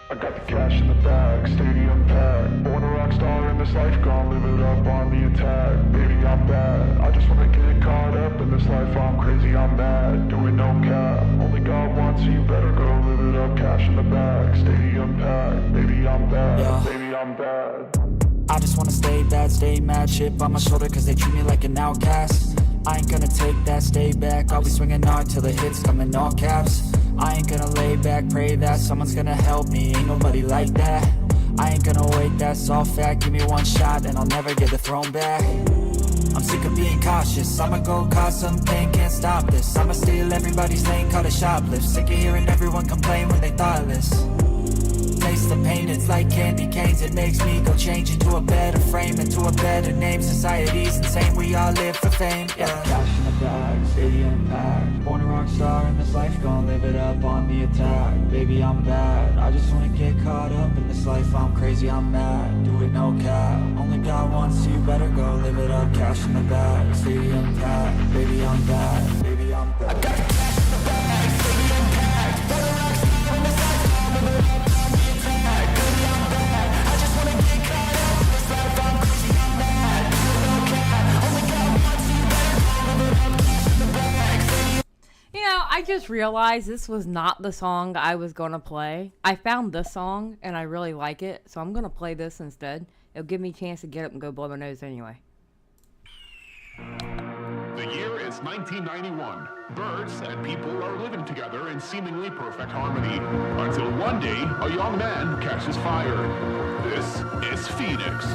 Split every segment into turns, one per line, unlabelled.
I got the cash in the bag, stadium packed. Born a rock star in this life, gon' live it up on the attack. Baby, I'm bad, I just wanna get caught up in this life. I'm crazy, I'm mad, doing no cap. Only God wants you, better go live it up. Cash in the bag, stadium packed. Baby, I'm bad,
yeah.
Baby, I'm bad.
I just wanna stay bad, stay mad. Chip on my shoulder cause they treat me like an outcast. I ain't gonna take that, stay back. I'll be swinging hard till the hits come in all caps. I ain't gonna lay back, pray that someone's gonna help me. Ain't nobody like that. I ain't gonna wait, that's all fact. Give me one shot and I'll never get the throne back. I'm sick of being cautious, I'ma go cause some pain, can't stop this. I'ma steal everybody's lane, call it shoplift. Sick of hearing everyone complain when they thoughtless. Taste the pain, it's like candy canes. It makes me go change into a better frame, into a better name. Society's insane, we all live for fame, yeah. Cash in the bag, stadium packed. Born a rock star in this life, gon' live it up on the attack. Baby, I'm bad, I just wanna get caught up in this life. I'm crazy, I'm mad, do it no cap. Only God wants you, better go live it up. Cash in the bag, stadium packed. Baby, I'm bad, baby, I'm bad. I got the cash in the bag, stadium packed. Born a rock star in this life, gon' live it up.
You know, I just realized this was not the song I was going to play. I found this song and I really like it, so I'm going to play this instead. It'll give me a chance to get up and go blow my nose anyway.
The year is 1991. Birds and people are living together in seemingly perfect harmony. Until one day, a young man catches fire. This is Phoenix.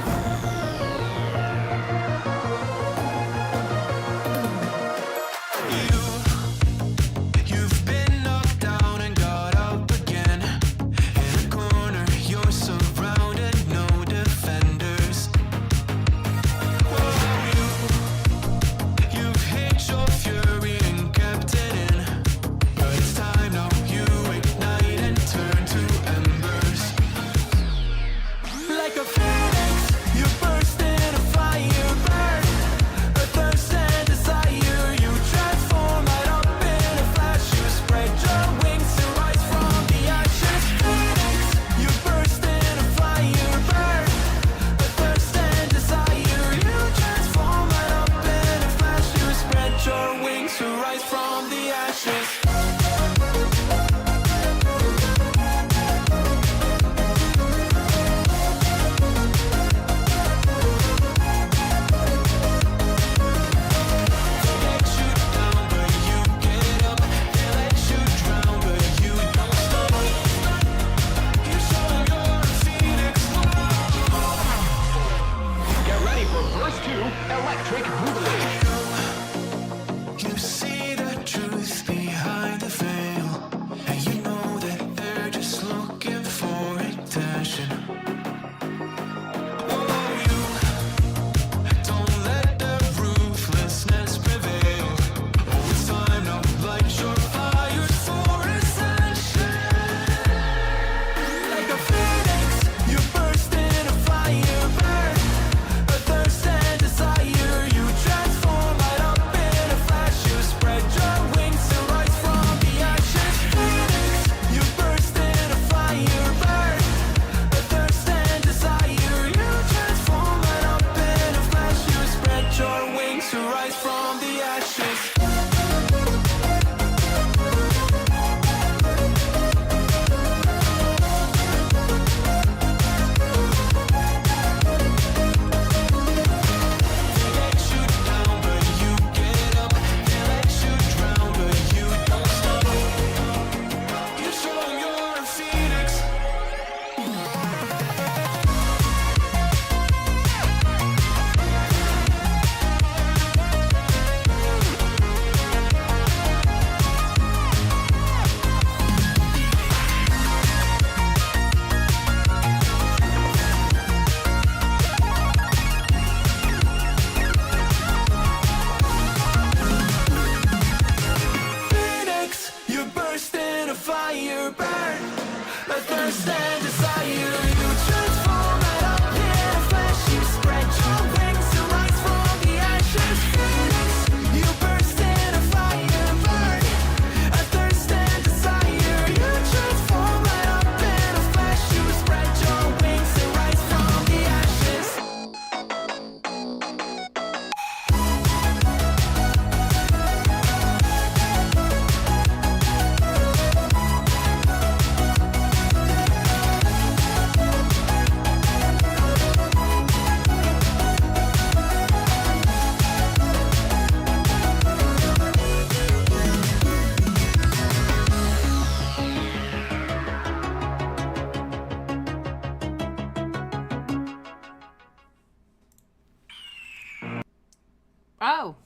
Oh,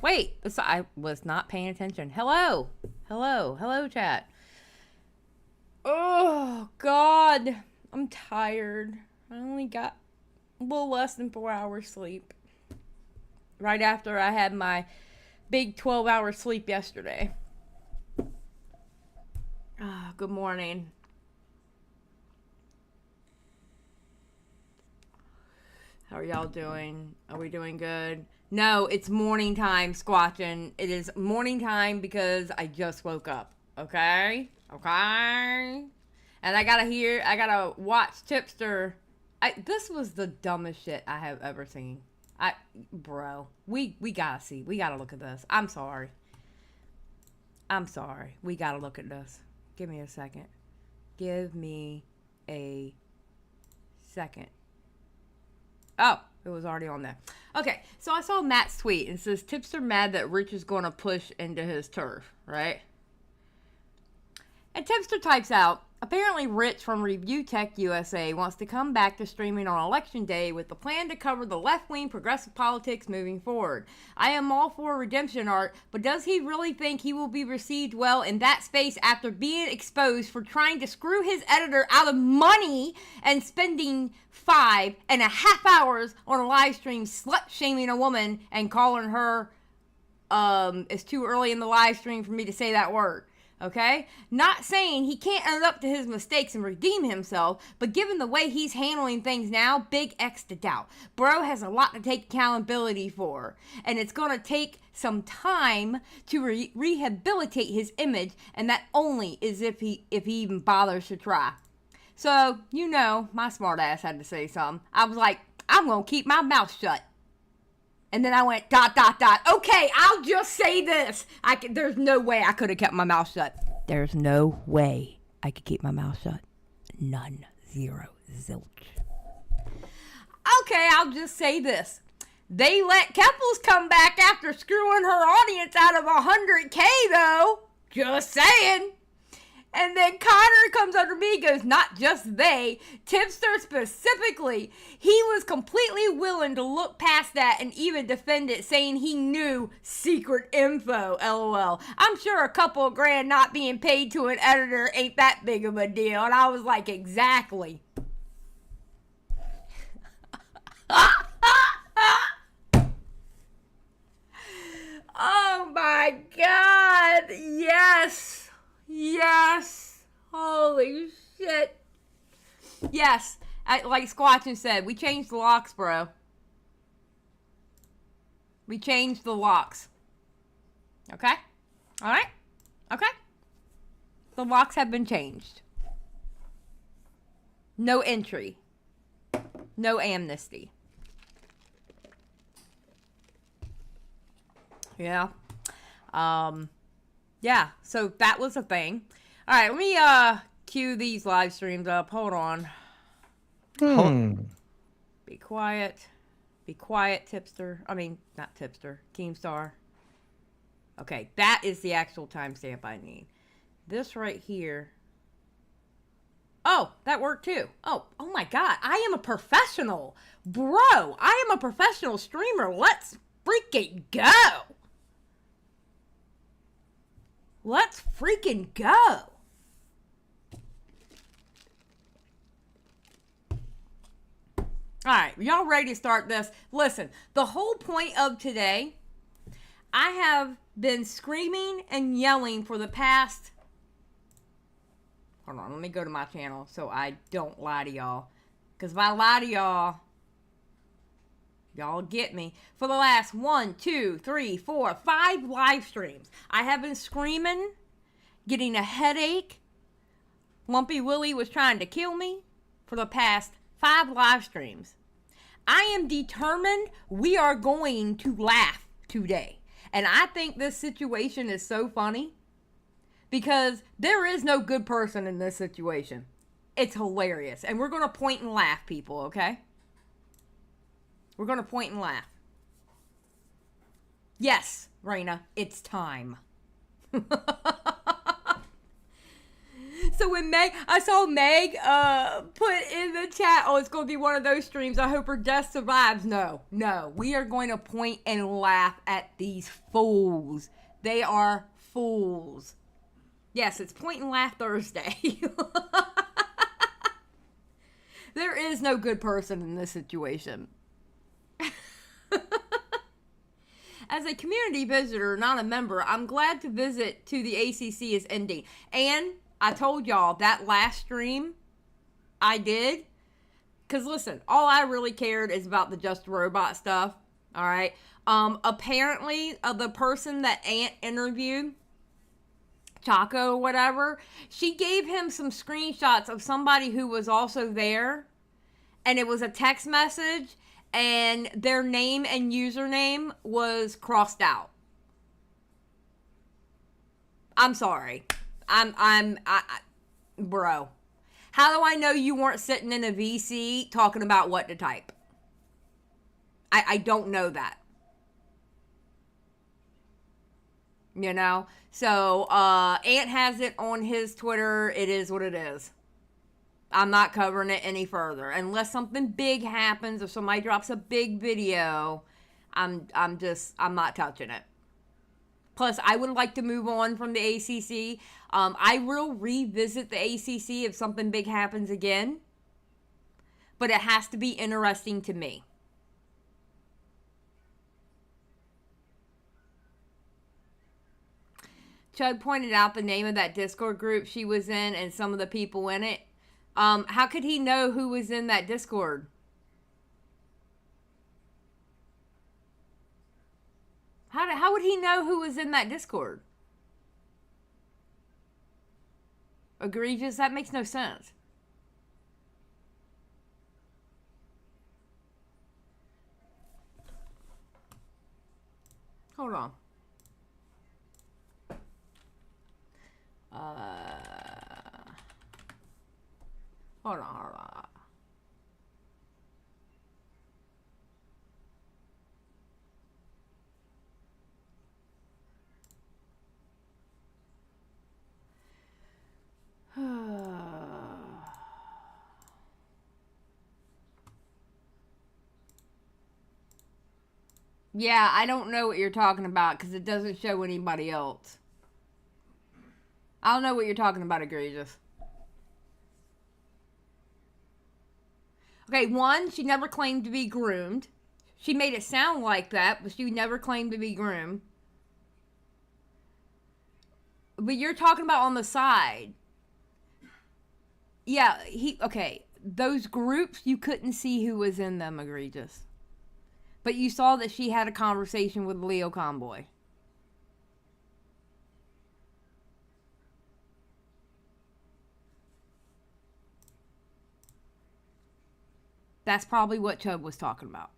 wait. I was not paying attention. Hello, chat. Oh, God. I'm tired. I only got a little less than 4 hours sleep. Right after I had my big 12-hour sleep yesterday. Good morning. How are y'all doing? Are we doing good? No, it's morning time, Squatchin'. It is morning time because I just woke up. Okay? Okay? And I gotta watch Tipster. This was the dumbest shit I have ever seen. Bro, we gotta look at this. I'm sorry. We gotta look at this. Give me a second. Oh, it was already on there. Okay, so I saw Matt's tweet and it says Tipster mad that Rich is going to push into his turf, right? And Tipster types out, apparently Rich from ReviewTechUSA wants to come back to streaming on Election Day with the plan to cover the left-wing progressive politics moving forward. I am all for redemption art, but does he really think he will be received well in that space after being exposed for trying to screw his editor out of money and spending 5.5 hours on a live stream slut-shaming a woman and calling her, it's too early in the live stream for me to say that word. Okay? Not saying he can't own up to his mistakes and redeem himself, but given the way he's handling things now, big X to doubt. Bro has a lot to take accountability for, and it's gonna take some time to rehabilitate his image, and that only is if he even bothers to try. So, my smart ass had to say something. I was like, I'm gonna keep my mouth shut. And then I went ... Okay, I'll just say this. There's no way I could have kept my mouth shut. There's no way I could keep my mouth shut. None. Zero. Zilch. Okay, I'll just say this. They let Keppels come back after screwing her audience out of 100K, though. Just saying. And then Connor comes under me and goes, not just they, Tipster specifically. He was completely willing to look past that and even defend it, saying he knew secret info, LOL. I'm sure a couple of grand not being paid to an editor ain't that big of a deal. And I was like, exactly. Oh my God, yes. Yes. Holy shit. Yes. Like Squatchin' said, we changed the locks, bro. We changed the locks. Okay? Alright? Okay? The locks have been changed. No entry. No amnesty. Yeah. Yeah, so that was a thing. All right, let me cue these live streams up. Hold on. Be quiet. Be quiet, Tipster. I mean, not Tipster. Keemstar. Okay, that is the actual timestamp I need. This right here. Oh, that worked too. Oh my God. I am a professional. Bro, I am a professional streamer. Let's freaking go. Let's freaking go. Alright, y'all ready to start this? Listen, the whole point of today, I have been screaming and yelling for the past... Hold on, let me go to my channel so I don't lie to y'all. Because if I lie to y'all, y'all get me. For the last 1, 2, 3, 4, 5 live streams, I have been screaming, getting a headache. Lumpy Willie was trying to kill me for the past 5 live streams. I am determined we are going to laugh today. And I think this situation is so funny because there is no good person in this situation. It's hilarious. And we're going to point and laugh, people, okay? We're going to point and laugh. Yes, Raina, it's time. So when I saw Meg put in the chat, oh, it's going to be one of those streams. I hope her death survives. No. We are going to point and laugh at these fools. They are fools. Yes, it's Point and Laugh Thursday. There is no good person in this situation. As a community visitor, not a member, I'm glad to visit to the ACC is ending. And I told y'all that last stream I did. Because listen, all I really cared is about the Just a Robot stuff. All right. Apparently, the person that Ant interviewed, Chaco or whatever, she gave him some screenshots of somebody who was also there. And it was a text message. And their name and username was crossed out. I'm sorry. Bro. How do I know you weren't sitting in a VC talking about what to type? I don't know that. You know? So, Ant has it on his Twitter. It is what it is. I'm not covering it any further. Unless something big happens or somebody drops a big video, I'm not touching it. Plus, I would like to move on from the ACC. I will revisit the ACC if something big happens again. But it has to be interesting to me. Chud pointed out the name of that Discord group she was in and some of the people in it. How could he know who was in that Discord? How would he know who was in that Discord? Egregious? That makes no sense. Hold on. Hold on. Yeah, I don't know what you're talking about because it doesn't show anybody else. I don't know what you're talking about, Egregious. Okay, one, she never claimed to be groomed. She made it sound like that, but she never claimed to be groomed. But you're talking about on the side. Yeah, okay, those groups, you couldn't see who was in them, Egregious. But you saw that she had a conversation with Leo Convoy. That's probably what Chubb was talking about.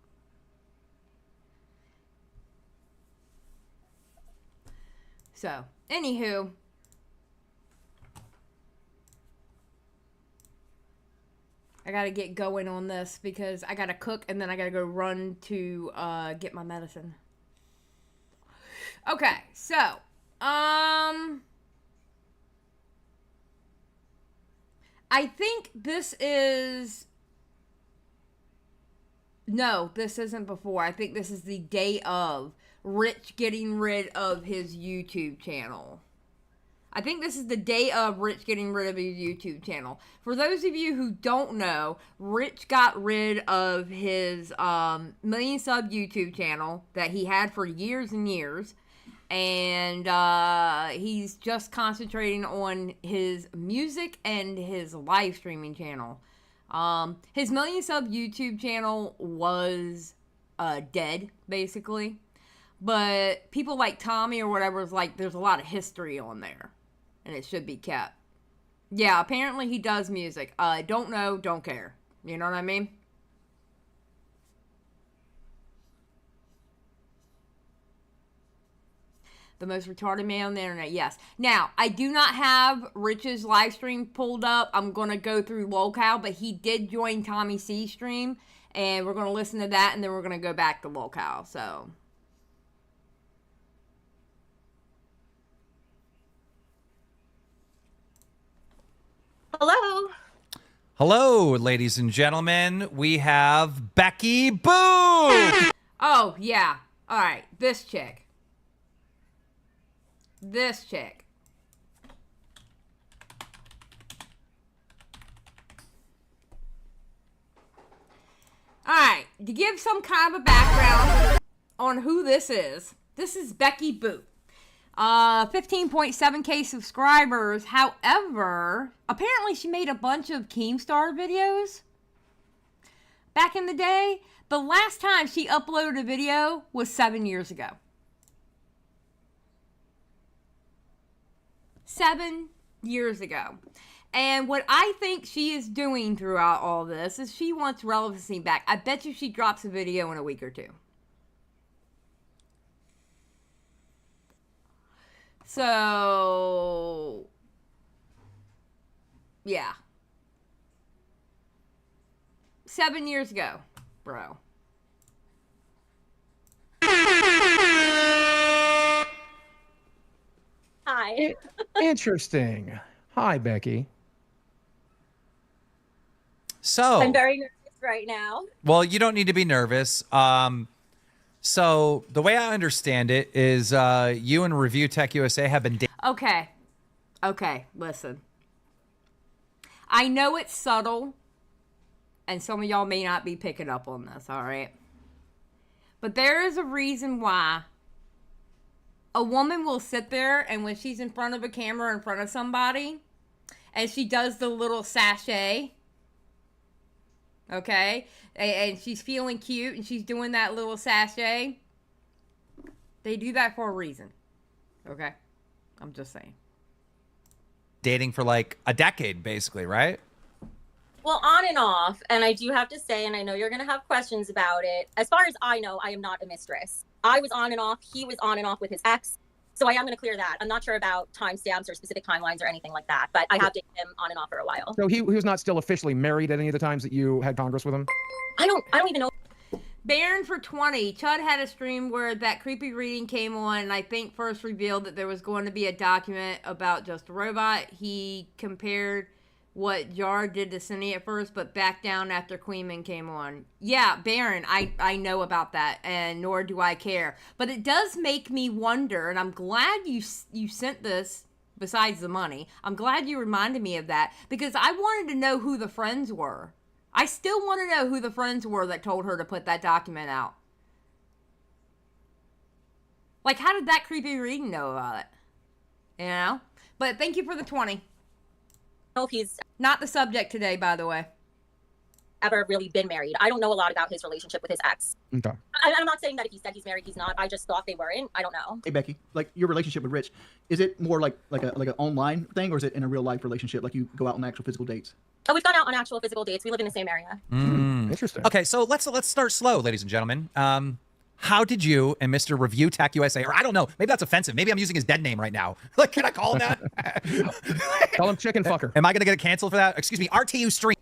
So, anywho. I gotta get going on this because I gotta cook and then I gotta go run to get my medicine. Okay, so, I think this is... No, this isn't before. I think this is the day of Rich getting rid of his YouTube channel. I think this is the day of Rich getting rid of his YouTube channel. For those of you who don't know, Rich got rid of his million sub YouTube channel that he had for years and years. And he's just concentrating on his music and his live streaming channel. His million sub YouTube channel was dead, basically. But people like Tommy or whatever is like, there's a lot of history on there. And it should be kept. Yeah, apparently he does music. Don't know, don't care. You know what I mean? The most retarded man on the internet, yes. Now, I do not have Rich's live stream pulled up. I'm going to go through Lolcow, but he did join Tommy C's stream. And we're going to listen to that, and then we're going to go back to Lolcow, so...
Hello, ladies and gentlemen. We have Becky Boo.
Oh, yeah. All right. This chick. This chick. All right. To give some kind of a background on who this is Becky Boo. 15.7K subscribers. However, apparently she made a bunch of Keemstar videos back in the day. The last time she uploaded a video was 7 years ago. 7 years ago. And what I think she is doing throughout all this is she wants relevancy back. I bet you she drops a video in a week or two. So, yeah. 7 years ago, bro.
Hi.
Interesting. Hi, Becky.
So,
I'm very nervous right now.
well, you don't need to be nervous. So the way I understand it is you and ReviewTechUSA have been
Okay, listen. I know it's subtle, and some of y'all may not be picking up on this, all right? But there is a reason why a woman will sit there, and when she's in front of a camera in front of somebody, and she does the little sachet, okay? And she's feeling cute, and she's doing that little sachet. They do that for a reason, okay? I'm just saying.
dating for like a decade, basically, right?
Well, on and off. And I do have to say, and I know you're going to have questions about it. As far as I know, I am not a mistress. I was on and off. He was on and off with his ex. So I am going to clear that. I'm not sure about timestamps or specific timelines or anything like that, but I have dated him on and off for a while.
So he was not still officially married at any of the times that you had Congress with him?
I don't even know.
Baron for 20. Chud had a stream where that creepy reading came on, and I think first revealed that there was going to be a document about Just a Robot. He compared what Jar did to Cindy at first, but backed down after Queenman came on. Yeah, Baron, I know about that, and nor do I care. But it does make me wonder, and I'm glad you sent this, besides the money. I'm glad you reminded me of that, because I wanted to know who the friends were. I still want to know who the friends were that told her to put that document out. Like, how did that creepy reading know about it? You know? But thank you for the 20.
If he's
Not the subject today, by the way.
ever really been married. I don't know a lot about his relationship with his ex.
Okay.
I'm not saying that he said he's married, he's not. I just thought they weren't. I don't know.
Hey Becky, like your relationship with Rich, is it more like an online thing, or is it in a real life relationship? Like you go out on actual physical dates?
Oh, we've gone out on actual physical dates. We live in the same area.
Interesting.
Okay, so let's start slow, ladies and gentlemen. How did you and Mr. ReviewTechUSA, or I don't know, maybe that's offensive. Maybe I'm using his dead name right now. Like, can I call him that?
Call him chicken fucker.
Am I going to get canceled for that? Excuse me, RTU stream.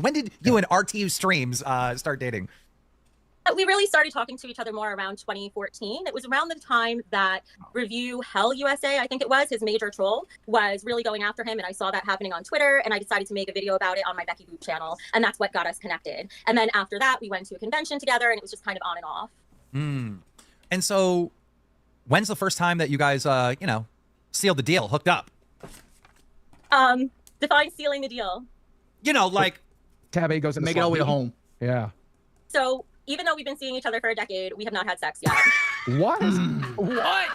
When did you and RTU streams start dating?
We really started talking to each other more around 2014. It was around the time that ReviewTechUSA, I think it was, his major troll, was really going after him. And I saw that happening on Twitter, and I decided to make a video about it on my Becky Boop channel. And that's what got us connected. And then after that, we went to a convention together, and it was just kind of on and off.
And so, when's the first time that you guys, sealed the deal, hooked up?
Define sealing the deal.
Like...
Tab A goes in
Make it all the way to home.
Yeah.
So even though we've been seeing each other for a decade, we have not had sex yet.
What?
What?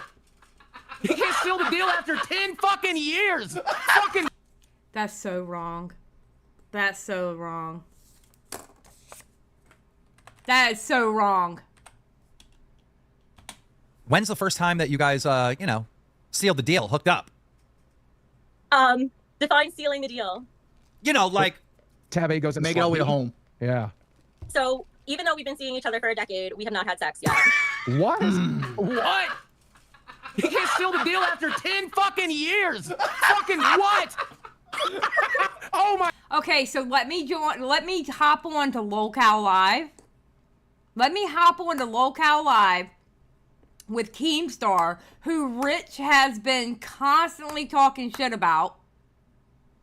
He can't seal the deal after 10 fucking years. Fucking.
That's so wrong. That's so wrong. That is so wrong.
When's the first time that you guys, sealed the deal, hooked up?
Define sealing the deal.
Like...
Tab A goes in
Make it all the way to home.
Yeah.
So even though we've been seeing each other for a decade, we have not had sex yet.
What?
What? He can't seal the deal after 10 fucking years. Fucking what? Oh my.
Okay, so let me hop on to Lolcow Live. Let me hop on to Lolcow Live with Keemstar, who Rich has been constantly talking shit about.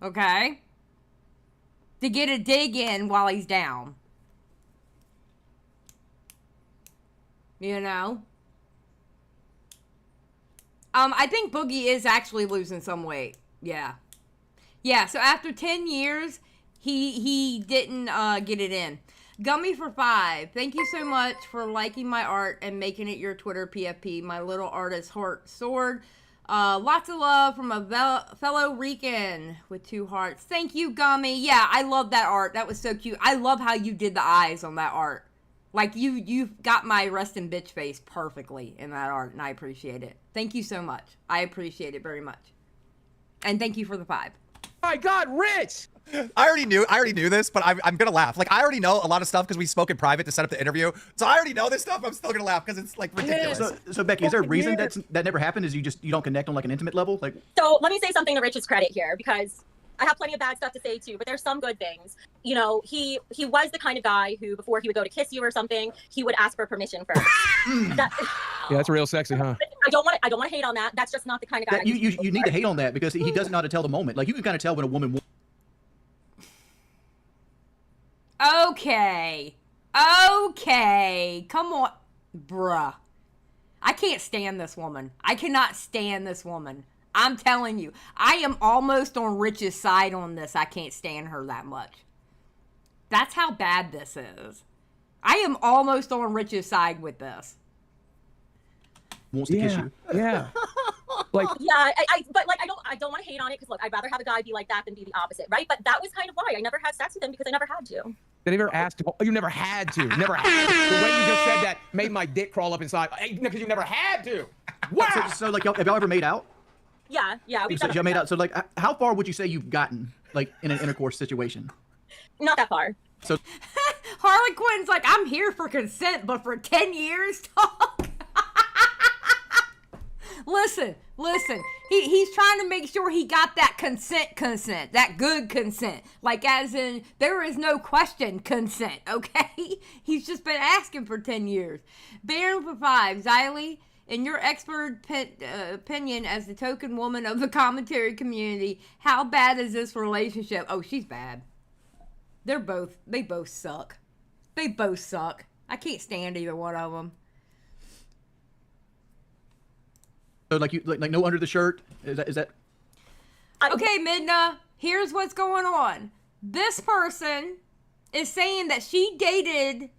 Okay? To get a dig in while he's down. You know? I think Boogie is actually losing some weight. Yeah. Yeah, so after 10 years, he didn't get it in. Gummy for 5. Thank you so much for liking my art and making it your Twitter PFP. My little artist heart soared. Lots of love from a fellow Rican with 2 hearts. Thank you, Gummy. Yeah, I love that art. That was so cute. I love how you did the eyes on that art. Like, you've got my resting bitch face perfectly in that art, and I appreciate it. Thank you so much. I appreciate it very much. And thank you for the 5.
My God, Rich!
I already knew this, but I'm gonna laugh. Like, I already know a lot of stuff because we spoke in private to set up the interview. So I already know this stuff. I'm still gonna laugh because it's like ridiculous.
So Becky, is there a reason that never happened? Is you don't connect on like an intimate level? Like,
So let me say something to Rich's credit here, because I have plenty of bad stuff to say too, but there's some good things. You know, he was the kind of guy who, before he would go to kiss you or something, he would ask for permission first.
Yeah, that's real sexy, huh?
I don't want to hate on that. That's just not the kind of guy.
you need to hate on that because he doesn't know how to tell the moment. Like, you can kind of tell when a woman.
Okay. Come on. Bruh. I can't stand this woman. I cannot stand this woman. I'm telling you. I am almost on Rich's side on this. I can't stand her that much. That's how bad this is. I am almost on Rich's side with this.
Wants to kiss you.
Yeah. Like,
yeah, but I don't want to hate on it because look, I'd rather have a guy be like that than be the opposite, right? But that was kind of why I never had sex with him, because I never had to.
they never asked. Oh, you never had to. Never had to. The way you just said that made my dick crawl up inside. Because you never had to. Wow.
So like, have y'all ever made out?
Yeah. We've
So y'all made out. So like, how far would you say you've gotten, like, in an intercourse situation?
Not that far.
So
Harley Quinn's like, I'm here for consent, but for 10 years, talk. Listen. He's trying to make sure he got that consent, that good consent. Like, as in, there is no question consent, okay? He's just been asking for 10 years. Baron for 5. Xylie, in your expert opinion as the token woman of the commentary community, how bad is this relationship? Oh, she's bad. They both suck. They both suck. I can't stand either one of them.
So like, you like no under the shirt? Is that?
Okay, Midna, here's what's going on. This person is saying that she dated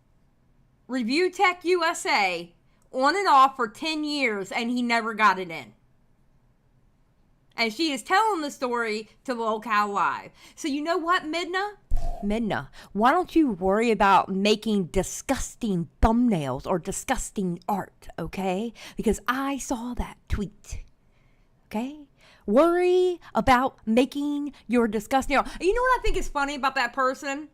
ReviewTechUSA on and off for 10 years and he never got it in. And she is telling the story to Lolcow Live. So you know what, Midna, why don't you worry about making disgusting thumbnails or disgusting art, okay? Because I saw that tweet, okay? Worry about making your disgusting art. You know what I think is funny about that person?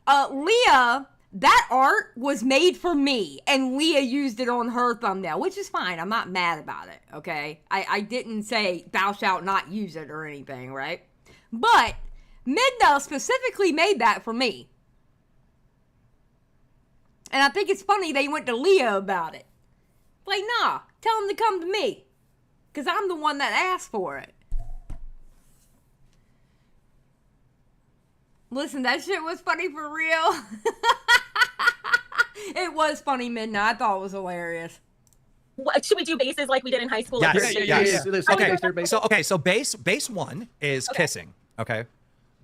Leah, that art was made for me, and Leah used it on her thumbnail, which is fine. I'm not mad about it, okay? I didn't say thou shalt not use it or anything, right? But Midna specifically made that for me. And I think it's funny they went to Leah about it. Like, nah, tell them to come to me. Because I'm the one that asked for it. Listen, that shit was funny for real. It was funny, Midna. I thought it was hilarious.
What, should we do bases like we did in high school?
Yes.
Yeah.
So base 1 is kissing. Okay.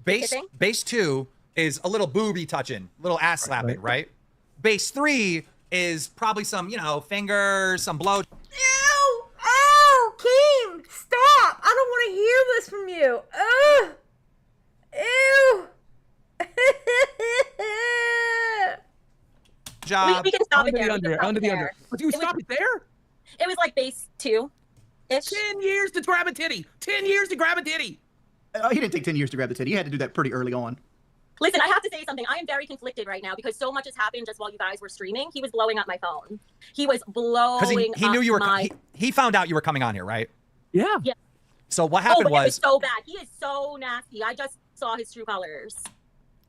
Kissing?
Base 2 is a little booby touching, little ass slapping, right? Base 3 is probably some, fingers, some blow.
Ew! Oh, Keem! Stop! I don't want to hear this from you. Ugh! Ew!
Job.
We can stop it there.
Under the under. But you stop it there?
It was like base 2-ish.
10 years to grab a titty. 10 years to grab a titty.
He didn't take 10 years to grab the titty. He had to do that pretty early on.
Listen, I have to say something. I am very conflicted right now because so much has happened just while you guys were streaming. He was blowing up my phone. He was blowing
Because he knew you were. He found out you were coming on here, right?
Yeah.
Yeah.
So what
Oh,
happened
but it was
was,
so bad. He is so nasty. I just saw his true colors.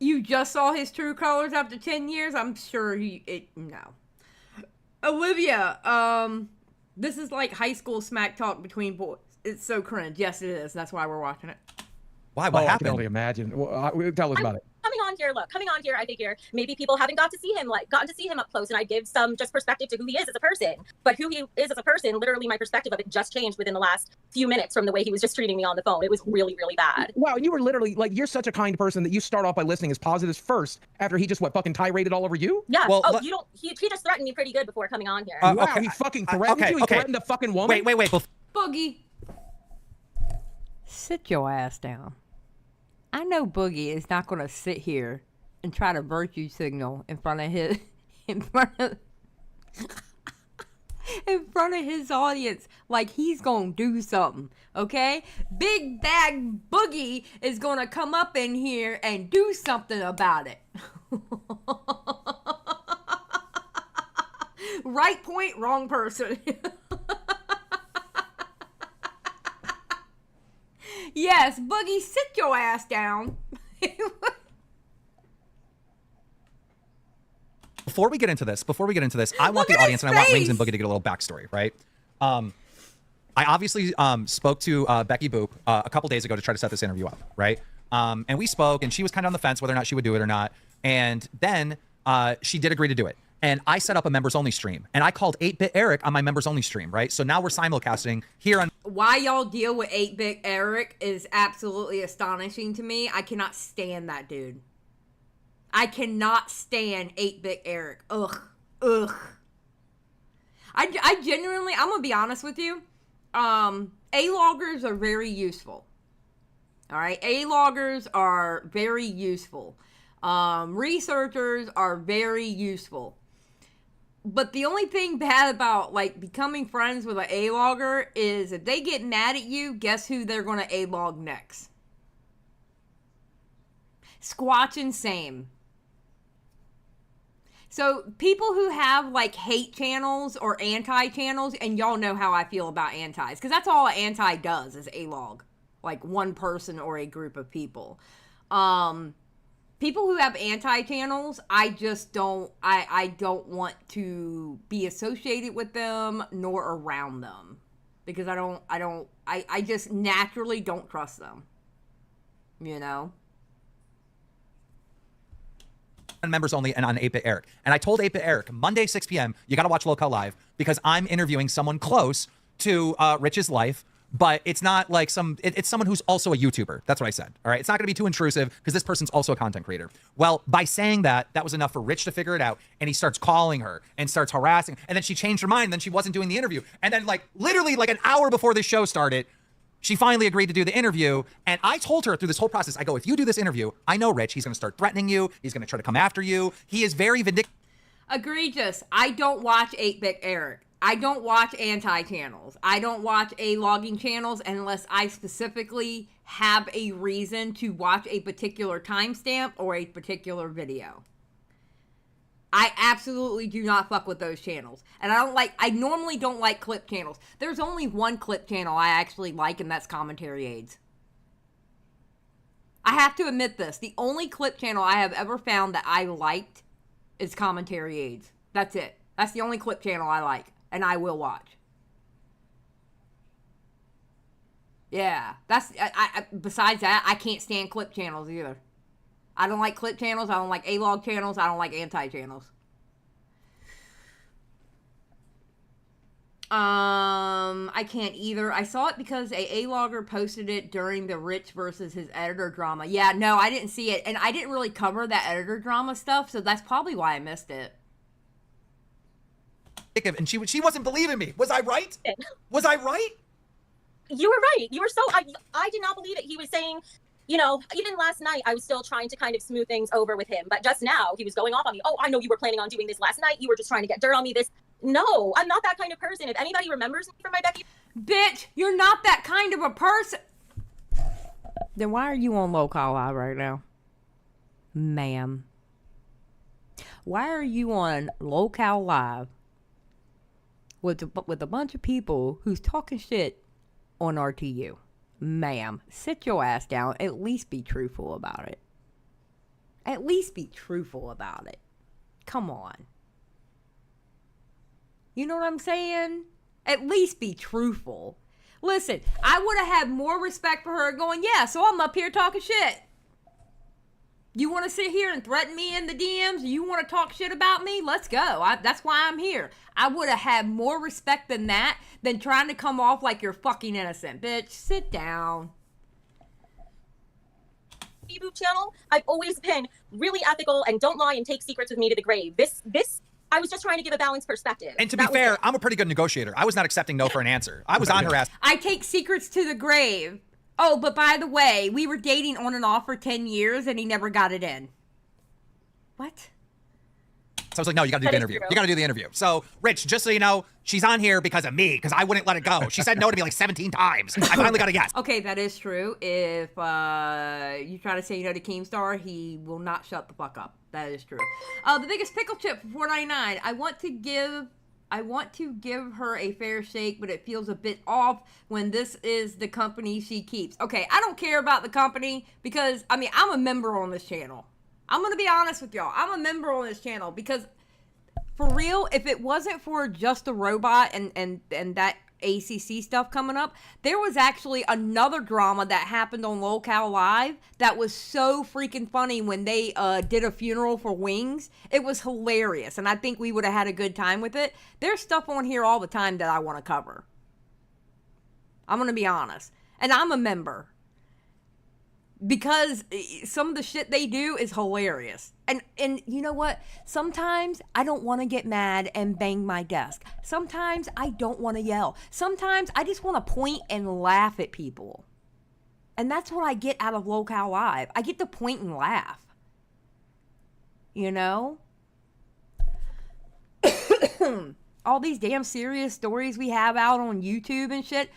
You just saw his true colors after 10 years? I'm sure no. Olivia, this is like high school smack talk between boys. It's so cringe. Yes, it is. That's why we're watching it.
why? What
I can
happened?
only imagine. Well, tell us about it.
Coming on here, I figure maybe people haven't gotten to see him up close, and I give some just perspective to who he is as a person. But who he is as a person, literally my perspective of it just changed within the last few minutes from the way he was just treating me on the phone. It was really, really bad.
Wow, you were literally like, you're such a kind person that you start off by listening as positives first after he just fucking tiraded all over you?
Yeah.
Well,
you don't. He just threatened me pretty good before coming on here.
Wow,
okay.
he fucking threatened you? He threatened a fucking woman?
Wait.
Boogie, sit your ass down. I know Boogie is not going to sit here and try to virtue signal in front of his audience like he's gonna do something, okay? Big Bag Boogie is gonna come up in here and do something about it. Right point, wrong person. Yes, Boogie, sit your ass down.
Before we get into this, I want the audience and I want Wings and Boogie to get a little backstory, right? I obviously spoke to Becky Boop a couple days ago to try to set this interview up, right? And we spoke, and she was kind of on the fence whether or not she would do it or not. And then she did agree to do it. And I set up a members only stream, and I called 8-Bit Eric on my members only stream, right? So now we're simulcasting here on.
Why y'all deal with 8-Bit Eric is absolutely astonishing to me. I cannot stand that dude. I cannot stand 8-Bit Eric. Ugh. I genuinely, I'm gonna be honest with you. A-loggers are very useful. All right, A-loggers are very useful. Researchers are very useful. But the only thing bad about like becoming friends with an A-logger is if they get mad at you, guess who they're gonna A-log next? Squatch and Same. So people who have like hate channels or anti channels, and y'all know how I feel about antis, because that's all an anti does is A-log, like one person or a group of people. People who have anti channels, I just don't, I don't want to be associated with them nor around them, because I just naturally don't trust them, you know?
Members only and on 8-Bit Eric. And I told 8-Bit Eric, Monday, 6 p.m., you got to watch Lolcow Live because I'm interviewing someone close to Rich's life, but it's not like it's someone who's also a YouTuber. That's what I said. All right. It's not going to be too intrusive because this person's also a content creator. Well, by saying that, that was enough for Rich to figure it out. And he starts calling her and starts harassing. And then she changed her mind. And then she wasn't doing the interview. And then like literally like an hour before the show started, she finally agreed to do the interview. And I told her through this whole process, I go, if you do this interview, I know Rich, he's going to start threatening you. He's going to try to come after you. He is very vindictive.
Egregious. I don't watch 8-Bit Eric. I don't watch anti-channels. I don't watch A-logging channels unless I specifically have a reason to watch a particular timestamp or a particular video. I absolutely do not fuck with those channels. And I normally don't like clip channels. There's only one clip channel I actually like, and that's Commentary Aids. I have to admit this. The only clip channel I have ever found that I liked is Commentary Aids. That's it. That's the only clip channel I like, and I will watch. Yeah, that's, besides that, I can't stand clip channels either. I don't like clip channels, I don't like A-log channels, I don't like anti-channels. I can't either. I saw it because a A-logger posted it during the Rich versus his editor drama. Yeah, no, I didn't see it, and I didn't really cover that editor drama stuff, so that's probably why I missed it.
And she wasn't believing me. Was I right? Was I right?
You were right. You were so, I did not believe it. He was saying, you know, even last night, I was still trying to kind of smooth things over with him. But just now, he was going off on me. Oh, I know you were planning on doing this last night. You were just trying to get dirt on me. No, I'm not that kind of person. If anybody remembers me from my Becky.
Bitch, you're not that kind of a person. Then why are you on Lolcow Live right now? Ma'am. Why are you on Lolcow Live with a bunch of people who's talking shit on RTU? ma'am, sit your ass down. At least be truthful about it. At least be truthful about it. Come on. You know what I'm saying? At least be truthful. Listen, I would have had more respect for her going, yeah, so I'm up here talking shit. You want to sit here and threaten me in the DMs? You want to talk shit about me? Let's go. That's why I'm here. I would have had more respect than that than trying to come off like you're fucking innocent. Bitch, sit down.
YouTube channel, I've always been really ethical and don't lie and take secrets with me to the grave. This I was just trying to give a balanced perspective.
And to be fair, I'm a pretty good negotiator. I was not accepting no for an answer. I was on her ass.
I take secrets to the grave. Oh, but by the way, we were dating on and off for 10 years and he never got it in. What?
So I was like, no, you got to do the interview. You got to do the interview. So, Rich, just so you know, she's on here because of me, because I wouldn't let it go. She said no to me like 17 times. I finally got a yes.
Okay, that is true. If you try to say no to Keemstar, he will not shut the fuck up. That is true. The biggest pickle chip for $4.99. I want to give her a fair shake, but it feels a bit off when this is the company she keeps. Okay, I don't care about the company because, I mean, I'm a member on this channel. I'm going to be honest with y'all. I'm a member on this channel because, for real, if it wasn't for Just a Robot and that ACC stuff coming up, there was actually another drama that happened on Lolcow Live that was so freaking funny when they did a funeral for Wings. It was hilarious, and I think we would have had a good time with it. There's stuff on here all the time that I want to cover. I'm going to be honest. And I'm a member. Because some of the shit they do is hilarious. And you know what? Sometimes I don't want to get mad and bang my desk. Sometimes I don't want to yell. Sometimes I just want to point and laugh at people. And that's what I get out of Lolcow Live. I get to point and laugh. You know? All these damn serious stories we have out on YouTube and shit.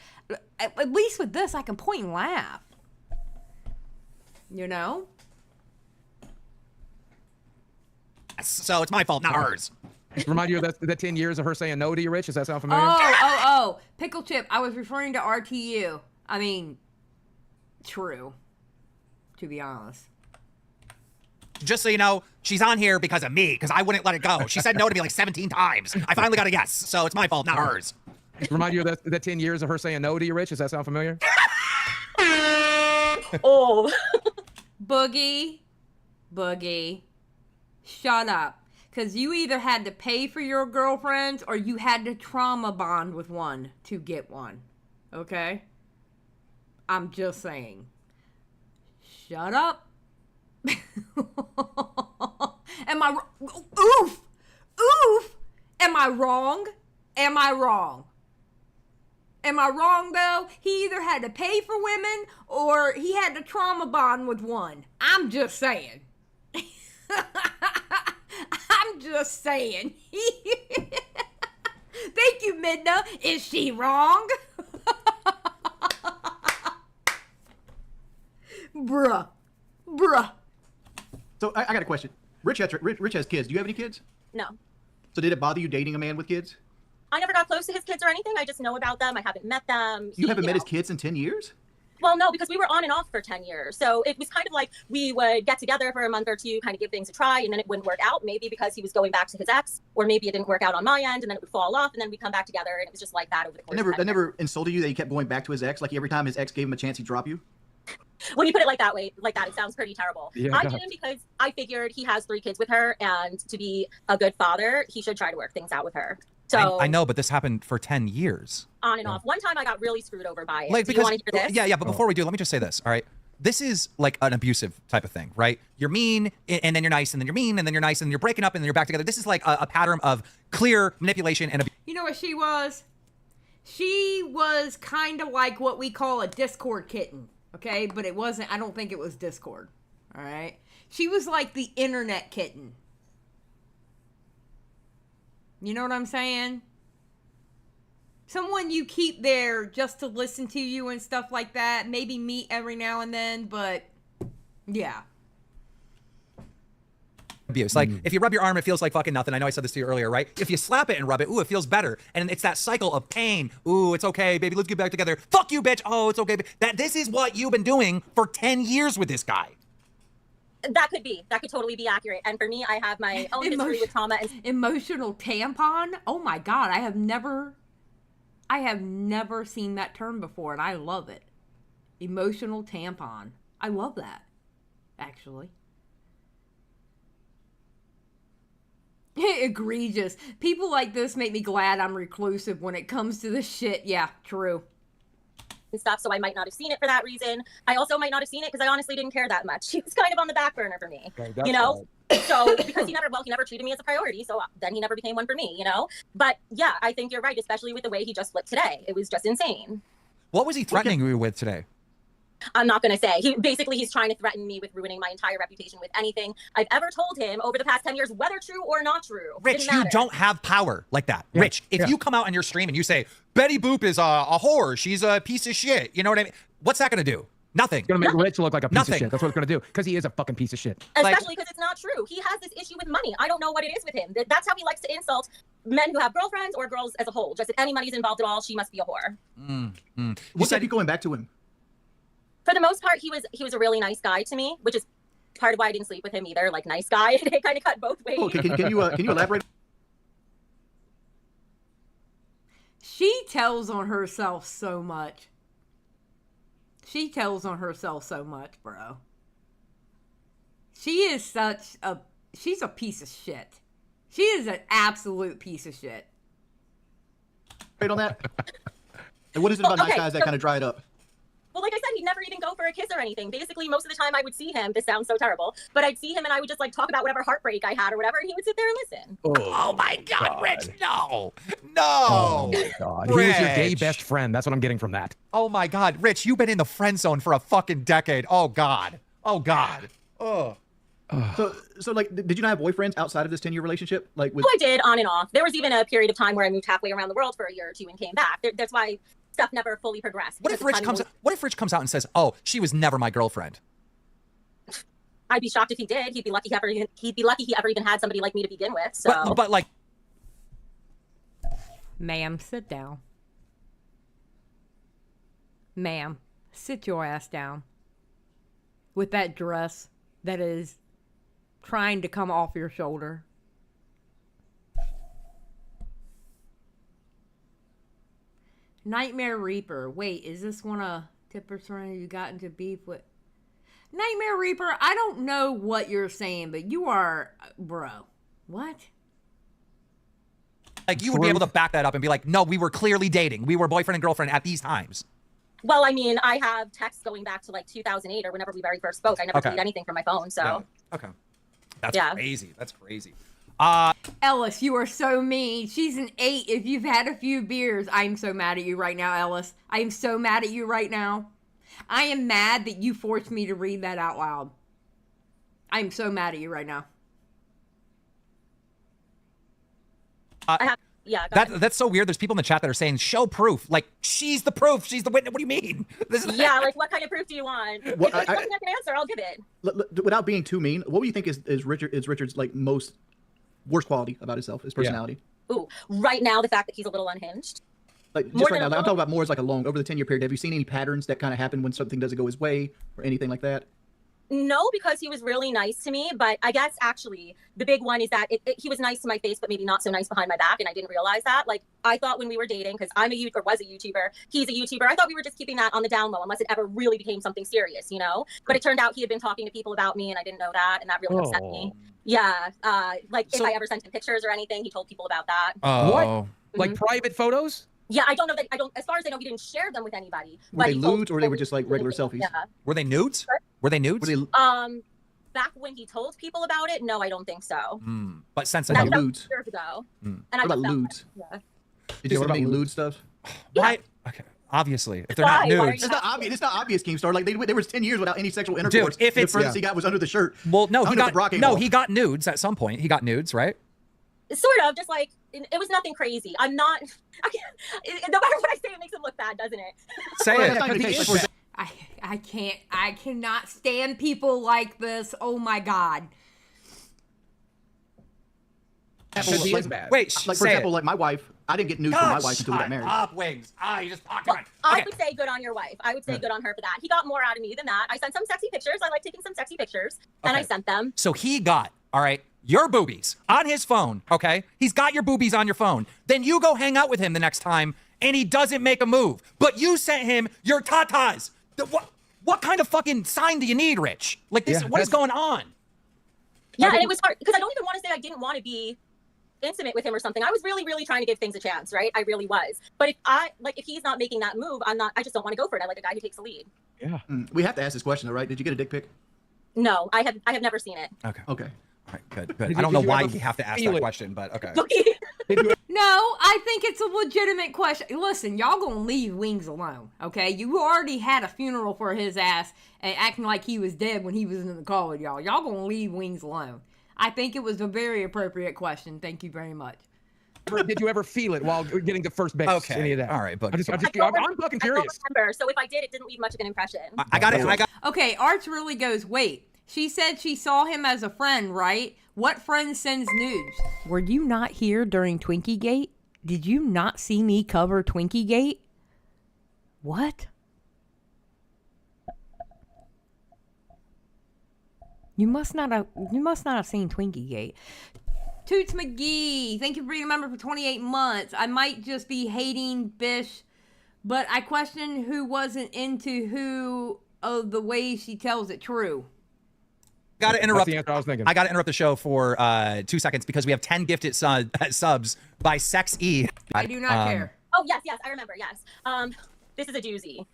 At least with this, I can point and laugh. You know?
So it's my fault, not hers.
Remind you of that 10 years of her saying no to you, Rich? Does that sound familiar?
Oh. Pickle Chip. I was referring to RTU. I mean, true. To be honest.
Just so you know, she's on here because of me, because I wouldn't let it go. She said no to me like 17 times. I finally got a yes. So it's my fault, not hers.
Remind you of that 10 years of her saying no to you, Rich? Does that sound familiar?
Oh.
Boogie, shut up. Because you either had to pay for your girlfriends or you had to trauma bond with one to get one. Okay? I'm just saying. Shut up. Am I... Oof! Am I wrong? Am I wrong? Am I wrong, though? He either had to pay for women or he had to trauma bond with one. I'm just saying. I'm just saying. Thank you, Midna. Is she wrong? Bruh.
So I got a question. Rich has kids. Do you have any kids?
No.
So did it bother you dating a man with kids?
I never got close to his kids or anything. I just know about them. I haven't met them.
You haven't met his kids in 10 years?
Well, no, because we were on and off for 10 years. So it was kind of like we would get together for a month or two, kind of give things a try, and then it wouldn't work out. Maybe because he was going back to his ex, or maybe it didn't work out on my end, and then it would fall off, and then we'd come back together, and it was just like that over the course of 10 years.
That never insulted you that he kept going back to his ex? Like every time his ex gave him a chance, he'd drop you?
When you put it like that, it sounds pretty terrible.
Yeah,
I did him because I figured he has 3 kids with her, and to be a good father, he should try to work things out with her. So
I know, but this happened for 10 years.
On and off. One time I got really screwed over by it.
Like,
Do you want to hear this?
Yeah, but before we do, let me just say this, all right? This is like an abusive type of thing, right? You're mean, and then you're nice, and then you're mean, and then you're nice, and then you're breaking up, and then you're back together. This is like a pattern of clear manipulation and abuse.
You know what she was? She was kind of like what we call a Discord kitten, okay? But it wasn't, I don't think it was Discord, all right? She was like the internet kitten. You know what I'm saying? Someone you keep there just to listen to you and stuff like that. Maybe meet every now and then, but yeah.
abuse. Like, if you rub your arm, it feels like fucking nothing. I know I said this to you earlier, right? If you slap it and rub it, ooh, it feels better. And it's that cycle of pain. Ooh, it's okay, baby. Let's get back together. Fuck you, bitch. Oh, it's okay. This is what you've been doing for 10 years with this guy.
That could totally be accurate. And for me, I have my own history with trauma and
emotional tampon. Oh my God, I have never seen that term before, and I love it. Emotional tampon. I love that, actually. Egregious. People like this make me glad I'm reclusive when it comes to this shit. Yeah, true.
stuff, so I might not have seen it for that reason. I also might not have seen it because I honestly didn't care that much. He was kind of on the back burner for me,
Okay,
you know? So because he never treated me as a priority, so then he never became one for me, you know? But yeah, I think you're right, especially with the way he just flipped today. It was just insane.
What was he threatening you with today?
I'm not going to say. He's trying to threaten me with ruining my entire reputation with anything I've ever told him over the past 10 years, whether true or not true.
Rich, you don't have power like that.
Yeah.
Rich, if you come out on your stream and you say, Betty Boop is a whore, she's a piece of shit, you know what I mean? What's that going to do? Nothing.
It's going to make Rich look like a piece
Nothing.
of shit. That's what it's going to do. Because he is a fucking piece of shit.
Especially because it's not true. He has this issue with money. I don't know what it is with him. That's how he likes to insult men who have girlfriends or girls as a whole. Just if any money's involved at all, she must be a whore.
What's that? You going back to him?
For the most part, he was a really nice guy to me, which is part of why I didn't sleep with him either. Like, nice guy. It kind of cut both ways.
Oh, can you elaborate?
She tells on herself so much. She tells on herself so much, bro. She is she's a piece of shit. She is an absolute piece of shit.
Right on that? And what is it about nice guys that kind of dry it up?
Well, like I said, he'd never even go for a kiss or anything. Basically, most of the time I would see him. This sounds so terrible, but I'd see him and I would just like talk about whatever heartbreak I had or whatever, and he would sit there and listen.
Oh my God, Rich, no.
Oh my God. He was your gay best friend. That's what I'm getting from that.
Oh my God, Rich, you've been in the friend zone for a fucking decade. Oh God. Oh God. Oh.
So like, did you not have boyfriends outside of this 10-year relationship? Like, with...
Oh, I did, on and off. There was even a period of time where I moved halfway around the world for a year or two and came back. That's why stuff never fully progressed.
What if Rich comes out and says, "Oh, she was never my girlfriend"?
I'd be shocked if he did. He'd be lucky he ever even had somebody like me to begin with. So,
but like,
ma'am, sit down. Ma'am, sit your ass down. With that dress that is trying to come off your shoulder. Nightmare Reaper. Wait, is this one of Tipper's friend you got into beef with? Nightmare Reaper, I don't know what you're saying, but you are, bro. What?
Like, you would be able to back that up and be like, no, we were clearly dating. We were boyfriend and girlfriend at these times.
Well, I mean, I have texts going back to like 2008 or whenever we very first spoke. I never deleted anything from my phone, so.
Yeah. Okay. That's crazy. That's crazy.
Ellis, you are so mean. She's an 8 if you've had a few beers. I am so mad at you right now, Ellis. I am so mad at you right now. I am mad that you forced me to read that out loud. I am so mad at you right now.
That's so weird. There's people in the chat that are saying, show proof. Like, she's the proof. She's the witness. What do you mean?
Yeah, like, what kind of proof do you want? If there's something I can answer, I'll give it.
Without being too mean, what do you think is Richard's like worst quality about himself, his personality?
Yeah. Ooh, right now, the fact that he's a little unhinged.
Like, just right now, I'm talking about more as like over the 10-year period. Have you seen any patterns that kind of happen when something doesn't go his way or anything like that?
No, because he was really nice to me. But I guess actually the big one is that he was nice to my face, but maybe not so nice behind my back. And I didn't realize that. Like, I thought when we were dating, because was a YouTuber, he's a YouTuber. I thought we were just keeping that on the down low unless it ever really became something serious, you know? But it turned out he had been talking to people about me and I didn't know that. And that really upset me. Yeah. If I ever sent him pictures or anything, he told people about that.
What? Like private photos?
Yeah, I don't know that. As far as I know, he didn't share them with anybody.
Were they nudes or they were just like regular selfies?
Yeah.
Were they nudes? Were they nudes?
Back when he told people about it, no, I don't think so.
But since
then, nudes
years ago.
And what about lewd? Yeah. Did you see any lewd stuff?
Why? Okay. Obviously, if they're not nudes,
it's not obvious. It's not obvious, Keemstar. Like there was 10 years without any sexual intercourse.
Dude, if it's
the furthest he got was under the shirt.
Well, no, he got nudes at some point. He got nudes, right?
Sort of, just like it was nothing crazy. I'm not. No matter what I say, it makes him look bad, doesn't it?
Say it.
I cannot stand people like this. Oh my God.
Because he is bad.
Wait,
Like for
say
example,
it.
like my wife, I didn't get news from my wife until we got
Shut
married.
up, Wings. You just come on.
I
Okay.
would say good on your wife. I would say good on her for that. He got more out of me than that. I sent some sexy pictures. I like taking some sexy pictures, and I
Okay.
sent them.
So he got, all right, your boobies on his phone, okay? He's got your boobies on your phone. Then you go hang out with him the next time, and he doesn't make a move. But you sent him your tatas. What kind of fucking sign do you need, Rich? Like this,
Yeah,
what is going on?
Yeah, and it was hard because I don't even want to say I didn't want to be intimate with him or something. I was really, really trying to give things a chance, right? I really was. But if he's not making that move, I just don't want to go for it. I like a guy who takes the lead.
Yeah.
We have to ask this question, though, right? Did you get a dick pic?
No, I have never seen it.
Okay.
Okay.
All right, good.
Did
I don't
you
know why
ever
you have to ask
feel
that
it?
question, but okay.
No, I think it's a legitimate question. Listen, y'all gonna leave Wings alone, okay? You already had a funeral for his ass and acting like he was dead when he was in the car with y'all. Y'all gonna leave Wings alone. I think it was a very appropriate question. Thank you very much.
Did you ever feel it while getting to first base?
Okay.
Any of that?
All right, but
I'm fucking
I
curious.
don't remember. So if I did, it didn't leave much of an impression.
I got it.
Okay, Arch really goes, wait. She said she saw him as a friend, right? What friend sends nudes? Were you not here during Twinkie Gate? Did you not see me cover Twinkie Gate? What? You must not have seen Twinkie Gate. Toots McGee, thank you for being a member for 28 months. I might just be hating Bish, but I question who wasn't into who of the way she tells it true.
Got to interrupt.
That's the answer I was thinking.
I got to interrupt the show for 2 seconds because we have 10 gifted subs by Sex E.
I do not care.
Oh, yes, I remember, yes. This is a doozy.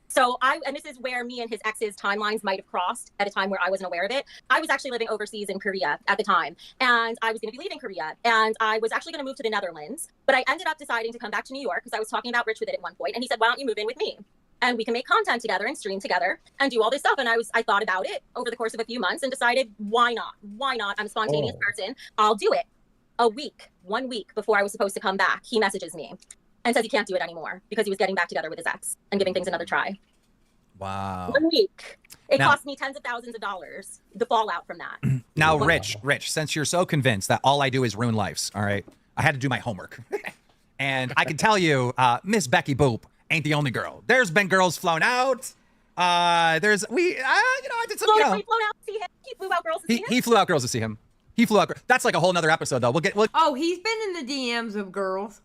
So and this is where me and his ex's timelines might have crossed at a time where I wasn't aware of it. I was actually living overseas in Korea at the time, and I was going to be leaving Korea, and I was actually going to move to the Netherlands, but I ended up deciding to come back to New York because I was talking about Rich with it at one point, and he said, why don't you move in with me? And we can make content together and stream together and do all this stuff. And I thought about it over the course of a few months and decided, why not? Why not? I'm a spontaneous person. I'll do it. 1 week before I was supposed to come back, he messages me and says he can't do it anymore because he was getting back together with his ex and giving things another try.
Wow.
1 week. It
Now-
cost me tens of thousands of dollars, the fallout from that.
Now, Rich, since you're so convinced that all I do is ruin lives, all right, I had to do my homework. And I can tell you, Miss Becky Boop ain't the only girl. There's been girls flown out. I did some,
Flown out to see him. He flew out girls to see him.
He flew out girls to see him. He flew out. That's like a whole nother episode, though.
Oh, he's been in the DMs of girls.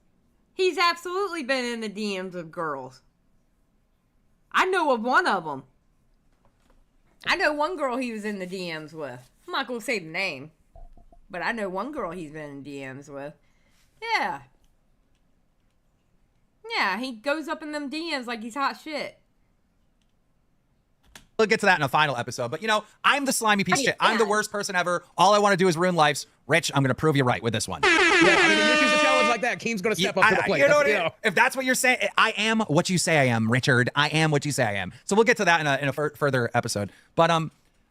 He's absolutely been in the DMs of girls. I know of one of them. I know one girl he was in the DMs with. I'm not going to say the name, but I know one girl he's been in DMs with. Yeah. Yeah, he goes up in them DMs like he's hot shit.
We'll get to that in a final episode. But, I'm the slimy piece of shit. I'm the worst person ever. All I want to do is ruin lives. Rich, I'm going to prove you right with this one.
Yeah, I mean, if you choose a challenge like that, Keem's going to step up to the plate.
You know what I mean? If that's what you're saying, I am what you say I am, Richard. I am what you say I am. So we'll get to that in a further episode. But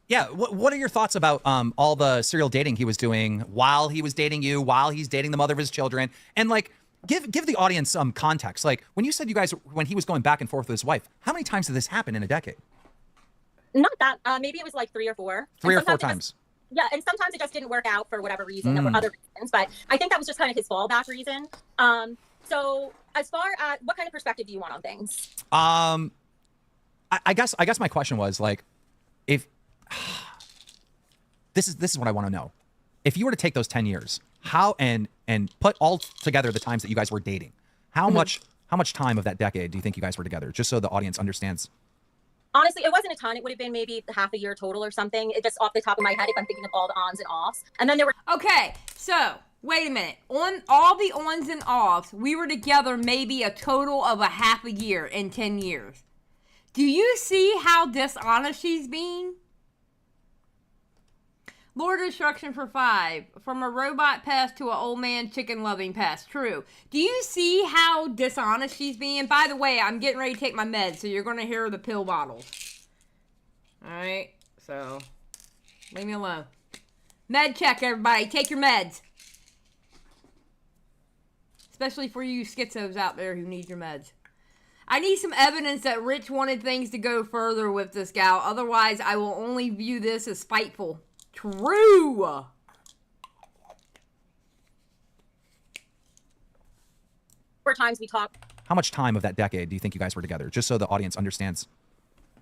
yeah, what are your thoughts about all the serial dating he was doing while he was dating you, while he's dating the mother of his children, and like give the audience some context. Like when you said when he was going back and forth with his wife, how many times did this happen in a decade?
Not that. Maybe it was like 3 or 4.
3 or 4 times.
Yeah, and sometimes it just didn't work out for whatever reason or for other reasons. But I think that was just kind of his fallback reason. So as far as what kind of perspective do you want on things?
I guess my question was like, if this is what I want to know. If you were to take those 10 years, how and put all together the times that you guys were dating, how much time of that decade do you think you guys were together? Just so the audience understands.
Honestly, it wasn't a ton. It would have been maybe half a year total or something. It just off the top of my head, if I'm thinking of all the ons and offs. And then there were...
Okay, so, wait a minute. On all the ons and offs, we were together maybe a total of a half a year in 10 years. Do you see how dishonest she's being? Lord Destruction for 5. From a robot pest to an old man chicken loving pest. True. Do you see how dishonest she's being? By the way, I'm getting ready to take my meds, so you're going to hear the pill bottles. Alright, so leave me alone. Med check, everybody. Take your meds. Especially for you schizos out there who need your meds. I need some evidence that Rich wanted things to go further with this gal. Otherwise, I will only view this as spiteful. True.
were times we talked.
How much time of that decade do you think you guys were together? Just so the audience understands.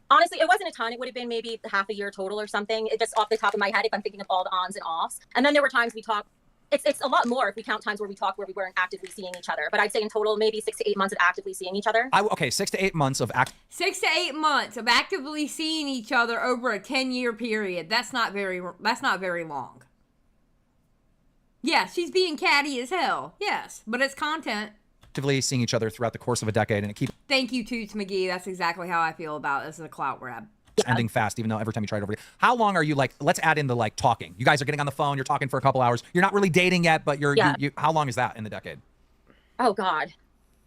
Honestly, it wasn't a ton. It would have been maybe half a year total or something. It just off the top of my head, if I'm thinking of all the ons and offs. And then there were times we talked. It's a lot more if we count times where we talked where we weren't actively seeing each other. But I'd say in total, maybe 6 to 8 months of actively seeing each other.
Okay, 6 to 8 months of
6 to 8 months of actively seeing each other over a 10-year period. That's not very long. Yeah, she's being catty as hell. Yes, but it's content.
actively seeing each other throughout the course of a decade, and it keeps
Thank you, Toots McGee. That's exactly how I feel about it. This is a clout grab.
ending fast, even though every time you try it over. How long are you like? Let's add in the like talking. You guys are getting on the phone. You're talking for a couple hours. You're not really dating yet, but you're. You, how long is that in the decade?
Oh God.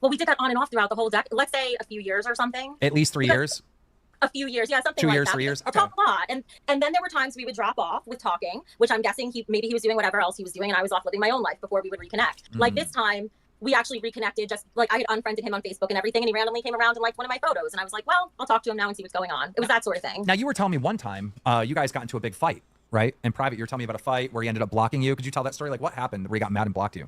Well, we did that on and off throughout the whole decade. Let's say a few years or something.
At least 3 years.
A few years, yeah, something
2
like
years,
that.
3 years.
We
Okay.
talked a lot, and then there were times we would drop off with talking, which I'm guessing maybe he was doing whatever else he was doing, and I was off living my own life before we would reconnect. Like this time, we actually reconnected. Just like I had unfriended him on Facebook and everything, and he randomly came around and liked one of my photos, and I was like, well, I'll talk to him now and see what's going on. It was that sort of thing.
Now you were telling me one time you guys got into a big fight, right? In private, you were telling me about a fight where he ended up blocking you. Could you tell that story? Like what happened where he got mad and blocked you?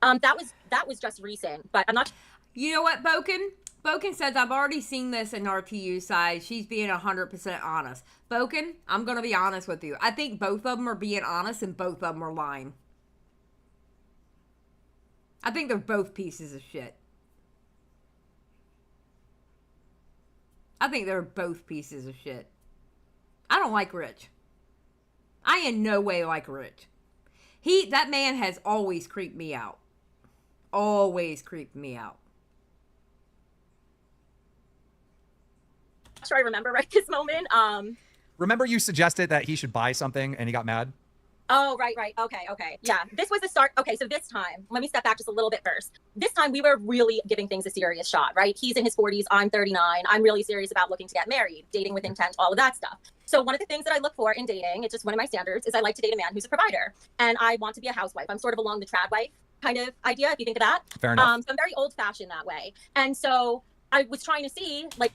That was just recent, but I'm not.
You know what, Boken? Boken says, I've already seen this in RTU side. She's being 100% honest. Boken, I'm going to be honest with you. I think both of them are being honest and both of them are lying. I think they're both pieces of shit. I think they're both pieces of shit. I don't like Rich. I in no way like Rich. That man has always creeped me out. Always creeped me out.
Sure I remember right this moment.
Remember you suggested that he should buy something and he got mad?
Oh, right. Okay. Yeah, this was the start. Okay, so this time, let me step back just a little bit first. This time we were really giving things a serious shot, right? He's in his 40s, I'm 39. I'm really serious about looking to get married, dating with intent, all of that stuff. So one of the things that I look for in dating, it's just one of my standards, is I like to date a man who's a provider. And I want to be a housewife. I'm sort of along the trad wife kind of idea, if you think of that.
Fair enough.
So I'm very old fashioned that way. And so I was trying to see, like,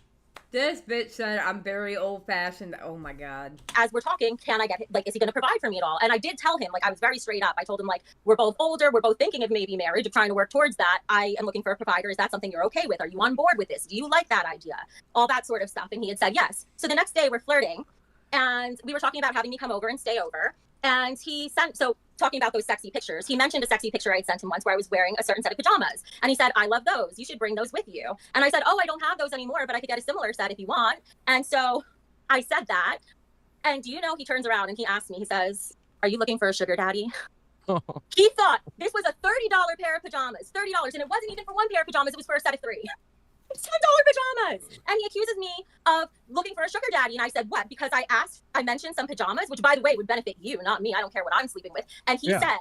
This bitch said I'm very old-fashioned. Oh, my God.
as we're talking, can I get, like, is he going to provide for me at all? And I did tell him, like, I was very straight up. I told him, like, we're both older. We're both thinking of maybe marriage, of trying to work towards that. I am looking for a provider. Is that something you're okay with? Are you on board with this? Do you like that idea? All that sort of stuff. And he had said yes. So the next day we're flirting and we were talking about having me come over and stay over. And he sent, so talking about those sexy pictures, he mentioned a sexy picture I had sent him once where I was wearing a certain set of pajamas. And he said, I love those. You should bring those with you. And I said, oh, I don't have those anymore, but I could get a similar set if you want. And so I said that. And do you know, he turns around and he asks me, he says, are you looking for a sugar daddy? He thought this was a $30 pair of pajamas, $30. And it wasn't even for one pair of pajamas. It was for a set of 3. $10 pajamas. And he accuses me of looking for a sugar daddy. And I said, what? Because I mentioned some pajamas, which by the way, would benefit you, not me. I don't care what I'm sleeping with. And he said,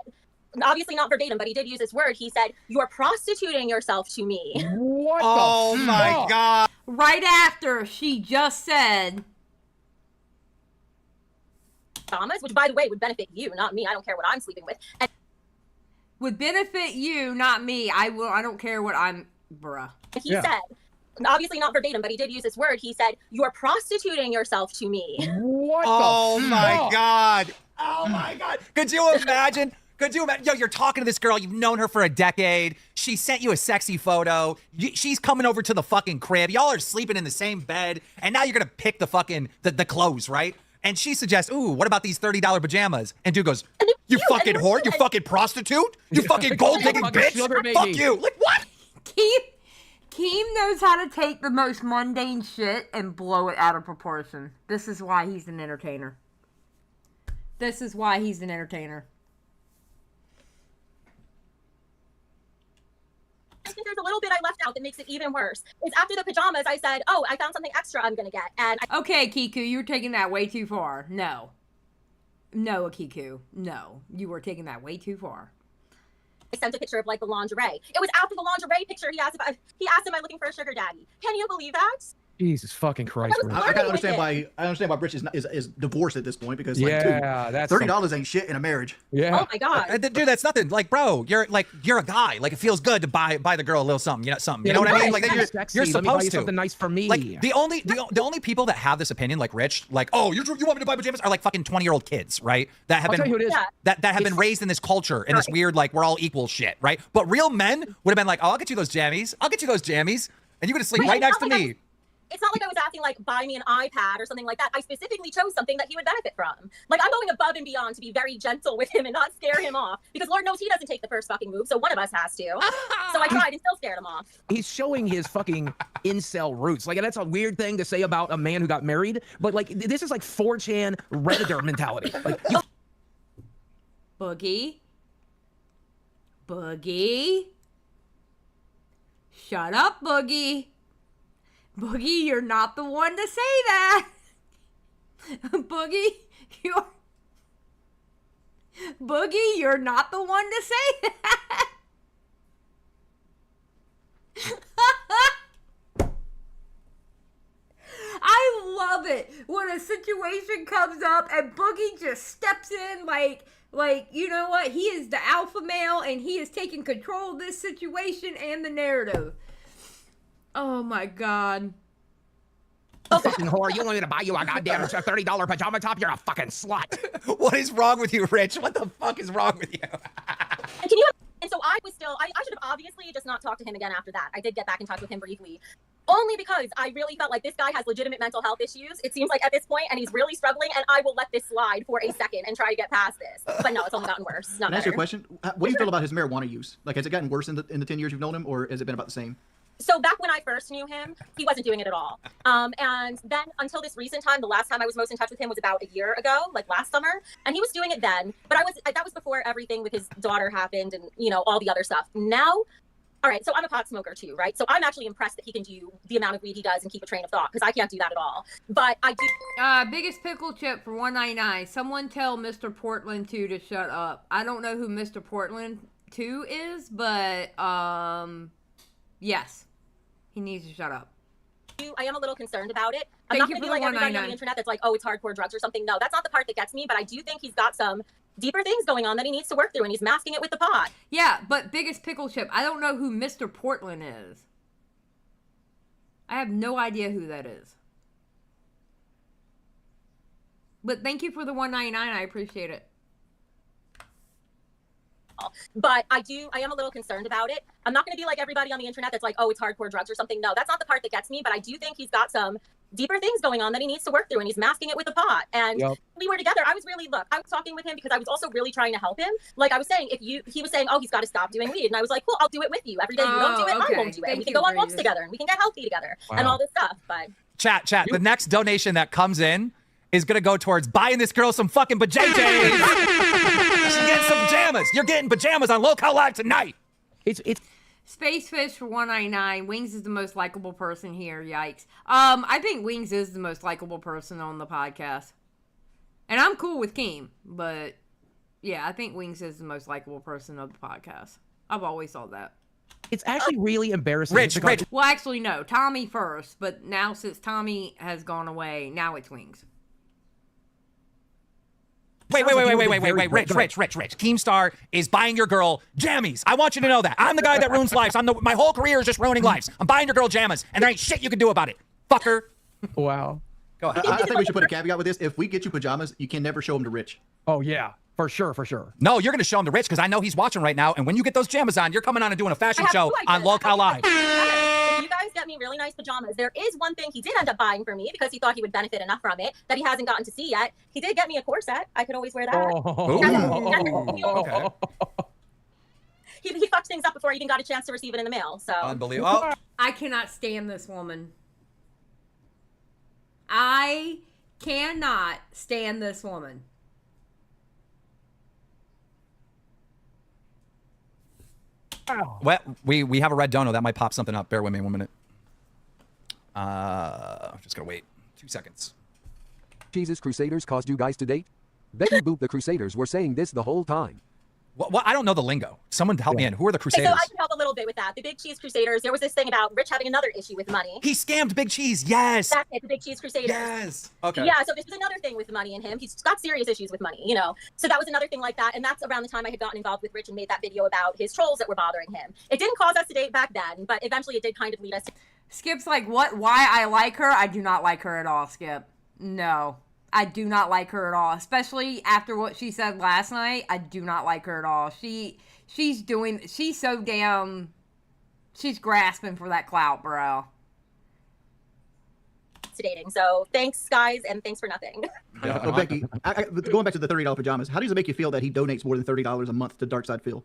obviously not verbatim, but he did use this word. He said, you're prostituting yourself to me.
What
Oh
the
my
fuck?
God.
Right after she just said,
Pajamas, which by the way, would benefit you, not me. I don't care what I'm sleeping with. And
would benefit you, not me. I don't care what I'm, bruh.
he said, obviously not verbatim, but he did use this word. He said, you're prostituting yourself to me.
What
Oh
the
my
fuck?
God. Oh my God. Could you imagine? Could you imagine? Yo, you're talking to this girl. You've known her for a decade. She sent you a sexy photo. She's coming over to the fucking crib. Y'all are sleeping in the same bed. And now you're going to pick the fucking, the clothes, right? And she suggests, ooh, what about these $30 pajamas? And dude goes, you fucking whore? You fucking prostitute? You fucking gold-digging
Fucking
bitch?
sugar baby.
Fuck you. Like, what?
Keem knows how to take the most mundane shit and blow it out of proportion. This is why he's an entertainer. This is why he's an entertainer.
I think there's a little bit I left out that makes it even worse. Is after the pajamas, I said, oh, I found something extra I'm going to get. And I
Okay, Kiku, you're taking that way too far. No, Kiku. No, you were taking that way too far.
sent a picture of like the lingerie. It was after the lingerie picture he asked, am I looking for a sugar daddy? Can you believe that?
Jesus fucking Christ, Rich.
I kind of understand why Rich is divorced at this point because like,
Yeah,
dude,
that's
$30 ain't shit in a marriage.
Yeah.
Oh my god.
Dude, that's nothing. Like, bro, you're a guy. Like, it feels good to buy the girl a little something. You know, something. You know what I mean? Like, you're
Sexy. Let me buy
supposed
you
to.
something nice for me.
Like, the only people that have this opinion, like Rich, like, oh, you want me to buy pajamas, are like fucking 20-year-old kids, right? That have
I'll tell you who it is.
that have been raised in this culture in this weird like we're all equal shit, right? But real men would have been like, oh, I'll get you those jammies. I'll get you those jammies, and you're gonna sleep right next to me.
It's not like I was asking, like, buy me an iPad or something like that. I specifically chose something that he would benefit from. Like, I'm going above and beyond to be very gentle with him and not scare him off. Because Lord knows he doesn't take the first fucking move, so one of us has to. So I tried and still scared him off.
He's showing his fucking incel roots. Like, that's a weird thing to say about a man who got married. But, like, this is like 4chan Redditor mentality. Like,
Boogie. Boogie. Shut up, Boogie. Boogie, you're not the one to say that. Boogie, you're not the one to say that. I love it when a situation comes up and Boogie just steps in like, you know what? He is the alpha male and he is taking control of this situation and the narrative. Oh my god.
fucking whore. You want me to buy you a goddamn $30 pajama top? You're a fucking slut.
What is wrong with you, Rich? What the fuck is wrong with you?
And can you? And so I was still. I should have obviously just not talked to him again after that. I did get back in touch with him briefly, only because I really felt like this guy has legitimate mental health issues. It seems like at this point, and he's really struggling. And I will let this slide for a second and try to get past this. But no, it's only gotten worse. Not
Can I ask you a
better.
question? What do you feel about his marijuana use? Like, has it gotten worse in the 10 years you've known him, or has it been about the same?
So back when I first knew him, he wasn't doing it at all. And then until this recent time, the last time I was most in touch with him was about a year ago, like last summer, and he was doing it then. But that was before everything with his daughter happened and, you know, all the other stuff. Now, all right, so I'm a pot smoker too, right? So I'm actually impressed that he can do the amount of weed he does and keep a train of thought, because I can't do that at all. But I do.
Biggest pickle chip for $1.99. Someone tell Mr. Portland 2 to shut up. I don't know who Mr. Portland 2 is, but yes. He needs to shut up.
I am a little concerned about it. I'm
Thank
not
you
going to
for
be
the
like everybody on
$1.99.
the internet that's like, oh, it's hardcore drugs or something. No, that's not the part that gets me, but I do think he's got some deeper things going on that he needs to work through, and he's masking it with the pot.
Yeah, but biggest pickle chip. I don't know who Mr. Portland is. I have no idea who that is. But thank you for the $1.99. I appreciate it.
But I am a little concerned about it. I'm not going to be like everybody on the internet that's like, oh, it's hardcore drugs or something. No, that's not the part that gets me, but I do think he's got some deeper things going on that he needs to work through, and he's masking it with the pot. And we were together. I was talking with him because I was also really trying to help him. Like I was saying, he was saying, oh, he's got to stop doing weed. And I was like, cool, I'll do it with you. Every day you don't do it, I won't do it. And we can go on walks together and we can get healthy together and all this stuff. But
Chat. The next donation that comes in is going to go towards buying this girl some fucking pajamas. She's getting some pajamas. You're getting pajamas on Lolcow Live tonight.
It's
Space Fish for $1.99. Wings is the most likable person here. Yikes. I think Wings is the most likable person on the podcast. And I'm cool with Keem, but yeah, I think Wings is the most likable person of the podcast. I've always thought that.
It's actually really embarrassing.
Rich.
Well, actually, no. Tommy first, but now since Tommy has gone away, now it's Wings.
Wait, Rich. Keemstar is buying your girl jammies. I want you to know that. I'm the guy that ruins lives. My whole career is just ruining lives. I'm buying your girl jammas, and there ain't shit you can do about it. Fucker.
Wow.
Go ahead.
I think we should put a caveat with this. If we get you pajamas, you can never show them to Rich.
Oh, yeah. For sure.
No, you're going to show them to Rich because I know he's watching right now, and when you get those jammas on, you're coming on and doing a fashion show on Lolcow Live.
If you guys get me really nice pajamas, there is one thing he did end up buying for me because he thought he would benefit enough from it that he hasn't gotten to see yet. He did get me a corset. I could always wear that.
Okay.
He fucked things up before I even got a chance to receive it in the mail. So
Unbelievable.
I cannot stand this woman. I cannot stand this woman.
Well, we have a red dono that might pop something up. Bear with me 1 minute. Just gonna wait 2 seconds.
Jesus Crusaders caused you guys to date? Becky Boop, the Crusaders were saying this the whole time.
What? I don't know the lingo. Someone help me in. Who are the
Okay,
Crusaders?
so I can help a little bit with that. The Big Cheese Crusaders, there was this thing about Rich having another issue with money.
He scammed Big Cheese. Yes.
That's it, the Big Cheese Crusaders.
Yes. Okay.
Yeah, so this was another thing with money in him. He's got serious issues with money, you know. So that was another thing like that. And that's around the time I had gotten involved with Rich and made that video about his trolls that were bothering him. It didn't cause us to date back then, but eventually it did kind of lead us to...
Skip's like, what? Why I like her? I do not like her at all, Skip. No. I do not like her at all. Especially after what she said last night. I do not like her at all. She's so damn... She's grasping for that clout, bro.
dating. So thanks, guys, and thanks for nothing.
So Becky, going back to the $30 pajamas, how does it make you feel that he donates more than $30 a month to Darkside Phil?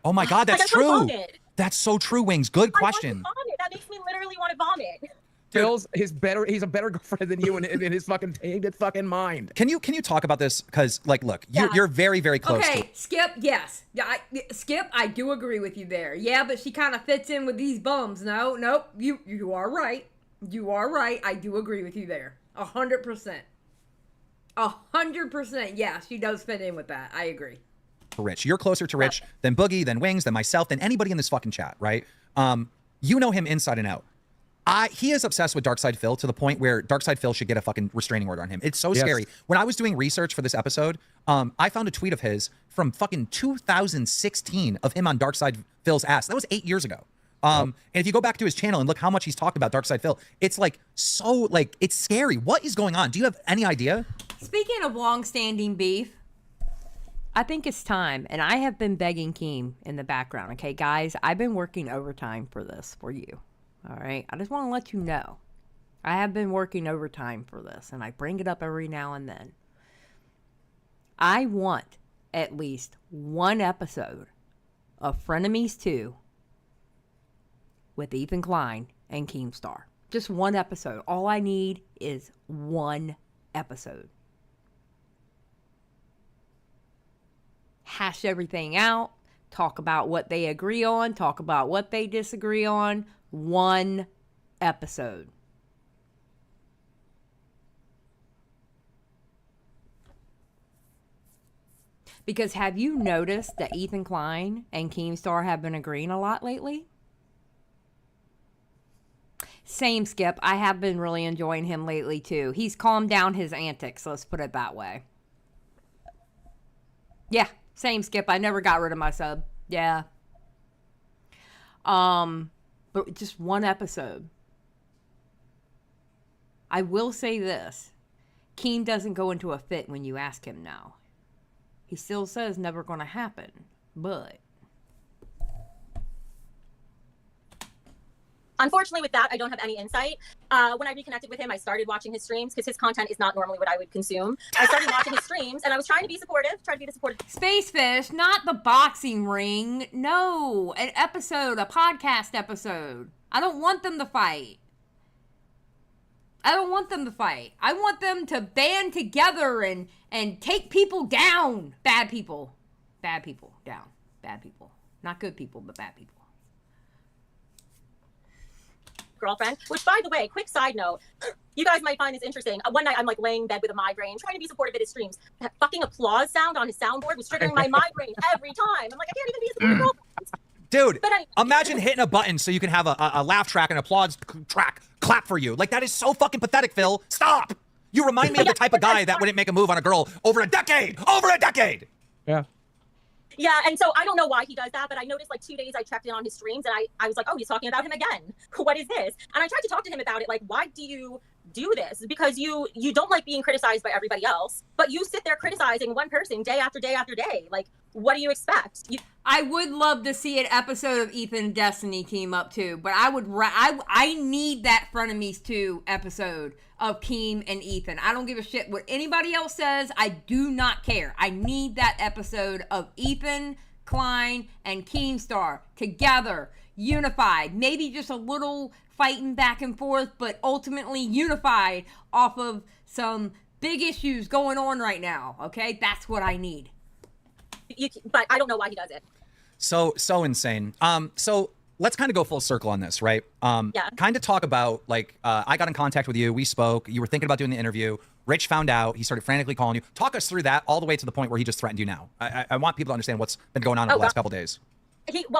Oh my God, that's true. That's so true, Wings. Good question.
That makes me literally want to vomit.
Phil's he's a better girlfriend than you in his fucking tainted fucking mind.
Can you talk about this? Because like, look, you're very, very close.
Okay, Skip, yes. Yeah, Skip, I do agree with you there. Yeah, but she kind of fits in with these bums. Nope, you are right. You are right. I do agree with you there. 100%. 100%. Yeah, she does fit in with that. I agree.
Rich, you're closer to Rich than Boogie, than Wings, than myself, than anybody in this fucking chat, right? You know him inside and out. He is obsessed with Darkside Phil to the point where Darkside Phil should get a fucking restraining order on him. It's so scary. When I was doing research for this episode, I found a tweet of his from fucking 2016 of him on Darkside Phil's ass. That was 8 years ago. And if you go back to his channel and look how much he's talked about Darkside Phil, it's like so like it's scary. What is going on? Do you have any idea?
Speaking of long-standing beef, I think it's time, and I have been begging Keem in the background. Okay, guys, I've been working overtime for this for you. All right, I just want to let you know I have been working overtime for this, and I bring it up every now and then. I want at least one episode of Frenemies 2 with Ethan Klein and Keemstar. Just one episode. All I need is one episode. Hash everything out. Talk about what they agree on. Talk about what they disagree on. One episode. Because have you noticed that Ethan Klein and Keemstar have been agreeing a lot lately? Same, Skip. I have been really enjoying him lately, too. He's calmed down his antics, let's put it that way. Yeah, same, Skip. I never got rid of my sub. Yeah. But just one episode. I will say this. Keem doesn't go into a fit when you ask him now. He still says never gonna happen, but...
Unfortunately, with that, I don't have any insight. When I reconnected with him, I started watching his streams because his content is not normally what I would consume. I started watching his streams, and I was trying to be supportive,
Spacefish, not the boxing ring. No, an episode, a podcast episode. I don't want them to fight. I don't want them to fight. I want them to band together and take people down. Bad people. Bad people down. Bad people. Not good people, but bad people.
girlfriend, which, by the way, quick side note, you guys might find this interesting. One night I'm like laying in bed with a migraine, trying to be supportive of his streams. That fucking applause sound on his soundboard was triggering my migraine every time. I'm like, I can't even be a supportive girlfriend.
Dude, imagine hitting a button so you can have a laugh track and applause track clap for you. Like, that is so fucking pathetic, Phil. Stop. You remind me of the type of guy that wouldn't make a move on a girl over a decade. Over a decade.
Yeah.
Yeah, and so I don't know why he does that, but I noticed like 2 days I checked in on his streams and I was like, oh, he's talking about him again. What is this? And I tried to talk to him about it, like, why do you do this? Because you don't like being criticized by everybody else, but you sit there criticizing one person day after day after day. Like, what do you expect?
I would love to see an episode of Ethan and Destiny team up too, but I need that Frenemies 2 episode of Keem and Ethan. I don't give a shit what anybody else says. I do not care. I need that episode of Ethan Klein and Keemstar together, unified. Maybe just a little fighting back and forth, but ultimately unified off of some big issues going on right now. Okay, that's what I need.
But I don't know why he does it.
So insane. So let's kind of go full circle on this, right?
Yeah.
Kind of talk about, like, I got in contact with you. We spoke. You were thinking about doing the interview. Rich found out. He started frantically calling you. Talk us through that all the way to the point where he just threatened you now. I want people to understand what's been going on in the last couple days.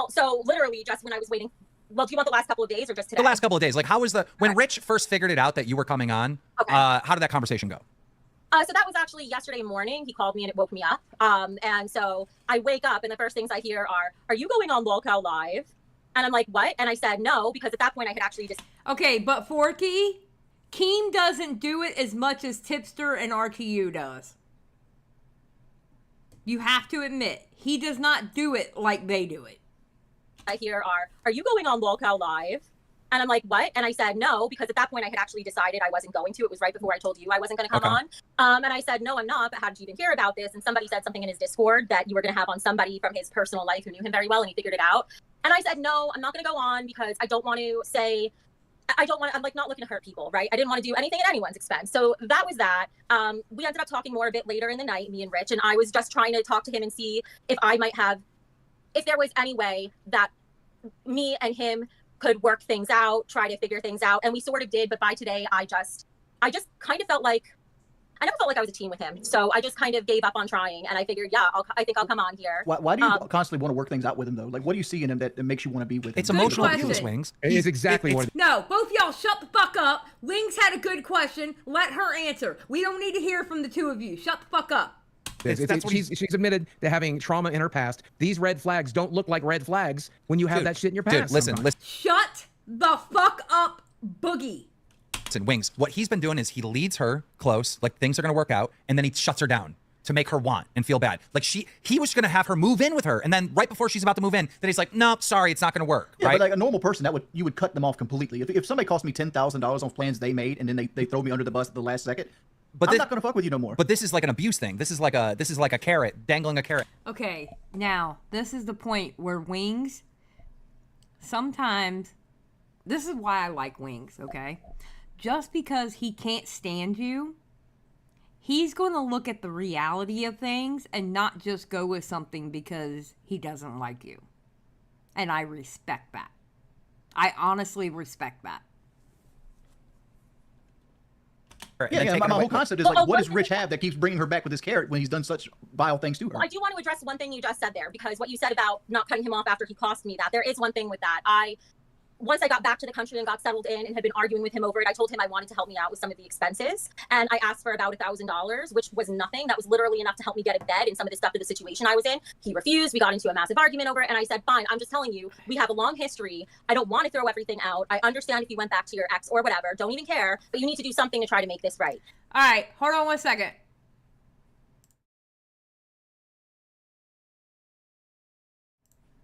So literally just when I was waiting. Well, do you want the last couple of days or just today?
The last couple of days. Like, how was when Rich first figured it out that you were coming on?
Okay.
How did that conversation go?
So that was actually yesterday morning. He called me and it woke me up. And so I wake up and the first things I hear are you going on Lolcow Live? And I'm like, what? And I said no, because at that point I had actually just...
Okay, but Forky, Keem doesn't do it as much as Tipster and RTU does. You have to admit, he does not do it like they do it.
I hear are you going on Lolcow Live? And I'm like, what? And I said no, because at that point I had actually decided I wasn't going to. It was right before I told you I wasn't going to come on. And I said, no, I'm not. But how did you even hear about this? And somebody said something in his Discord that you were going to have on somebody from his personal life who knew him very well, and he figured it out. And I said, no, I'm not going to go on because I don't want to say, I'm like not looking to hurt people, right? I didn't want to do anything at anyone's expense. So that was that. We ended up talking more a bit later in the night, me and Rich, and I was just trying to talk to him and see if there was any way that me and him could work things out, try to figure things out. And we sort of did, but by today, I just kind of felt like, I never felt like I was a team with him. So I just kind of gave up on trying, and I figured, I think I'll come on here.
Why do you constantly want to work things out with him, though? Like, what do you see in him that makes you want to be with him?
It's emotional
question.
abuse, Wings.
It is exactly what.
No, both y'all shut the fuck up. Wings had a good question. Let her answer. We don't need to hear from the two of you. Shut the fuck up.
She's admitted to having trauma in her past. These red flags don't look like red flags when you have that shit in your past.
Dude, listen.
Shut the fuck up, Boogie.
Listen, Wings, what he's been doing is he leads her close, like things are going to work out, and then he shuts her down to make her want and feel bad. Like he was going to have her move in with her, and then right before she's about to move in, then he's like, nope, sorry, it's not going to work.
Yeah,
right?
but like a normal person, you would cut them off completely. If somebody cost me $10,000 on plans they made, and then they throw me under the bus at the last second, I'm not going to fuck with you no more.
But this is like an abuse thing. This is like a carrot, dangling a carrot.
Okay, now, this is the point where Wings, sometimes, this is why I like Wings, okay? Just because he can't stand you, he's going to look at the reality of things and not just go with something because he doesn't like you. And I respect that. I honestly respect that.
Yeah, my whole concept is like, what does Rich have that keeps bringing her back with his carrot when he's done such vile things to her?
I do want to address one thing you just said there, because what you said about not cutting him off after he cost me that, there is one thing with that. Once I got back to the country and got settled in and had been arguing with him over it, I told him I wanted to help me out with some of the expenses. And I asked for about $1,000, which was nothing. That was literally enough to help me get a bed and some of the stuff to the situation I was in. He refused. We got into a massive argument over it. And I said, fine, I'm just telling you, we have a long history. I don't want to throw everything out. I understand if you went back to your ex or whatever. Don't even care. But you need to do something to try to make this right.
All right, hold on 1 second.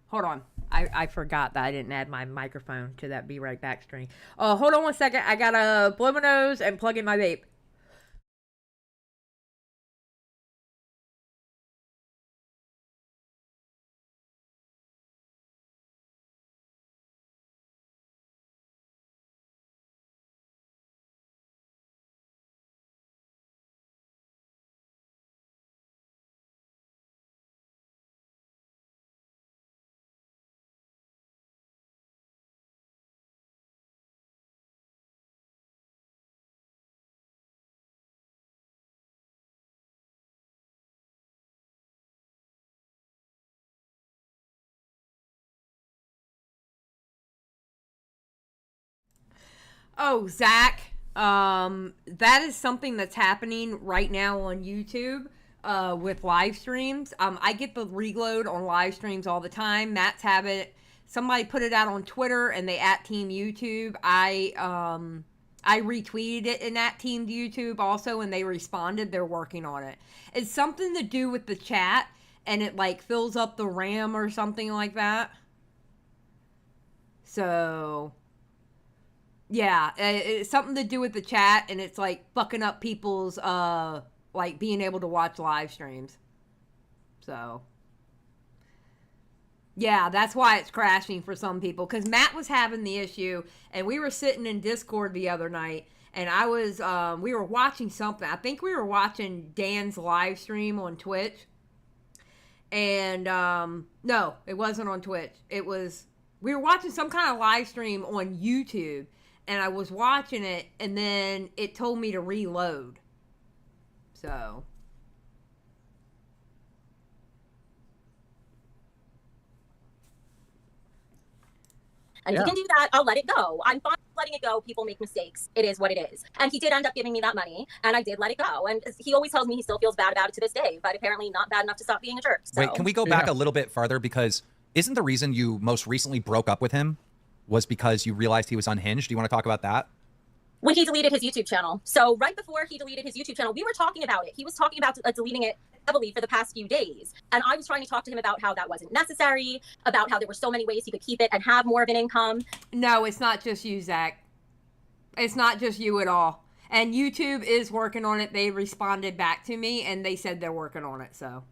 Hold on. I forgot that I didn't add my microphone to that Be Right Back string. Hold on 1 second. I gotta blow my nose and plug in my vape. Oh, Zach, that is something that's happening right now on YouTube with live streams. I get the reload on live streams all the time. Matt's have it. Somebody put it out on Twitter and they @Team YouTube. I retweeted it in @Team YouTube also, and they responded. They're working on it. It's something to do with the chat, and it like fills up the RAM or something like that. So yeah, it's something to do with the chat, and it's like fucking up people's like being able to watch live streams. So yeah, that's why it's crashing for some people, because Matt was having the issue, and we were sitting in Discord the other night, and I was we were watching something. I think we were watching Dan's live stream on Twitch, and no, it wasn't on Twitch. We were watching some kind of live stream on YouTube, and I was watching it, and then it told me to reload. So.
And if he can do that, I'll let it go. I'm fine letting it go. People make mistakes. It is what it is. And he did end up giving me that money, and I did let it go. And he always tells me he still feels bad about it to this day, but apparently not bad enough to stop being a jerk. So.
Wait, can we go back a little bit farther? Because isn't the reason you most recently broke up with him was because you realized he was unhinged? Do you want to talk about that?
When he deleted his YouTube channel. So right before he deleted his YouTube channel, we were talking about it. He was talking about deleting it heavily for the past few days. And I was trying to talk to him about how that wasn't necessary, about how there were so many ways he could keep it and have more of an income.
No, it's not just you, Zach. It's not just you at all. And YouTube is working on it. They responded back to me and they said they're working on it. So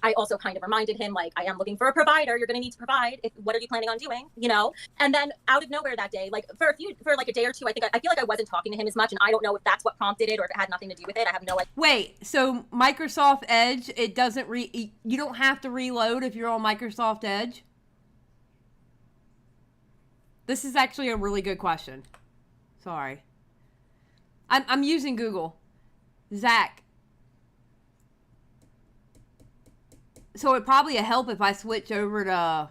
I also kind of reminded him, like, I am looking for a provider. You're going to need to provide. What are you planning on doing? You know? And then out of nowhere that day, like for like a day or two, I feel like I wasn't talking to him as much. And I don't know if that's what prompted it or if it had nothing to do with it. I have no idea.
Wait, so Microsoft Edge, it doesn't you don't have to reload if you're on Microsoft Edge? This is actually a really good question. Sorry. I'm using Google. Zach. So it'd probably help if I switch over to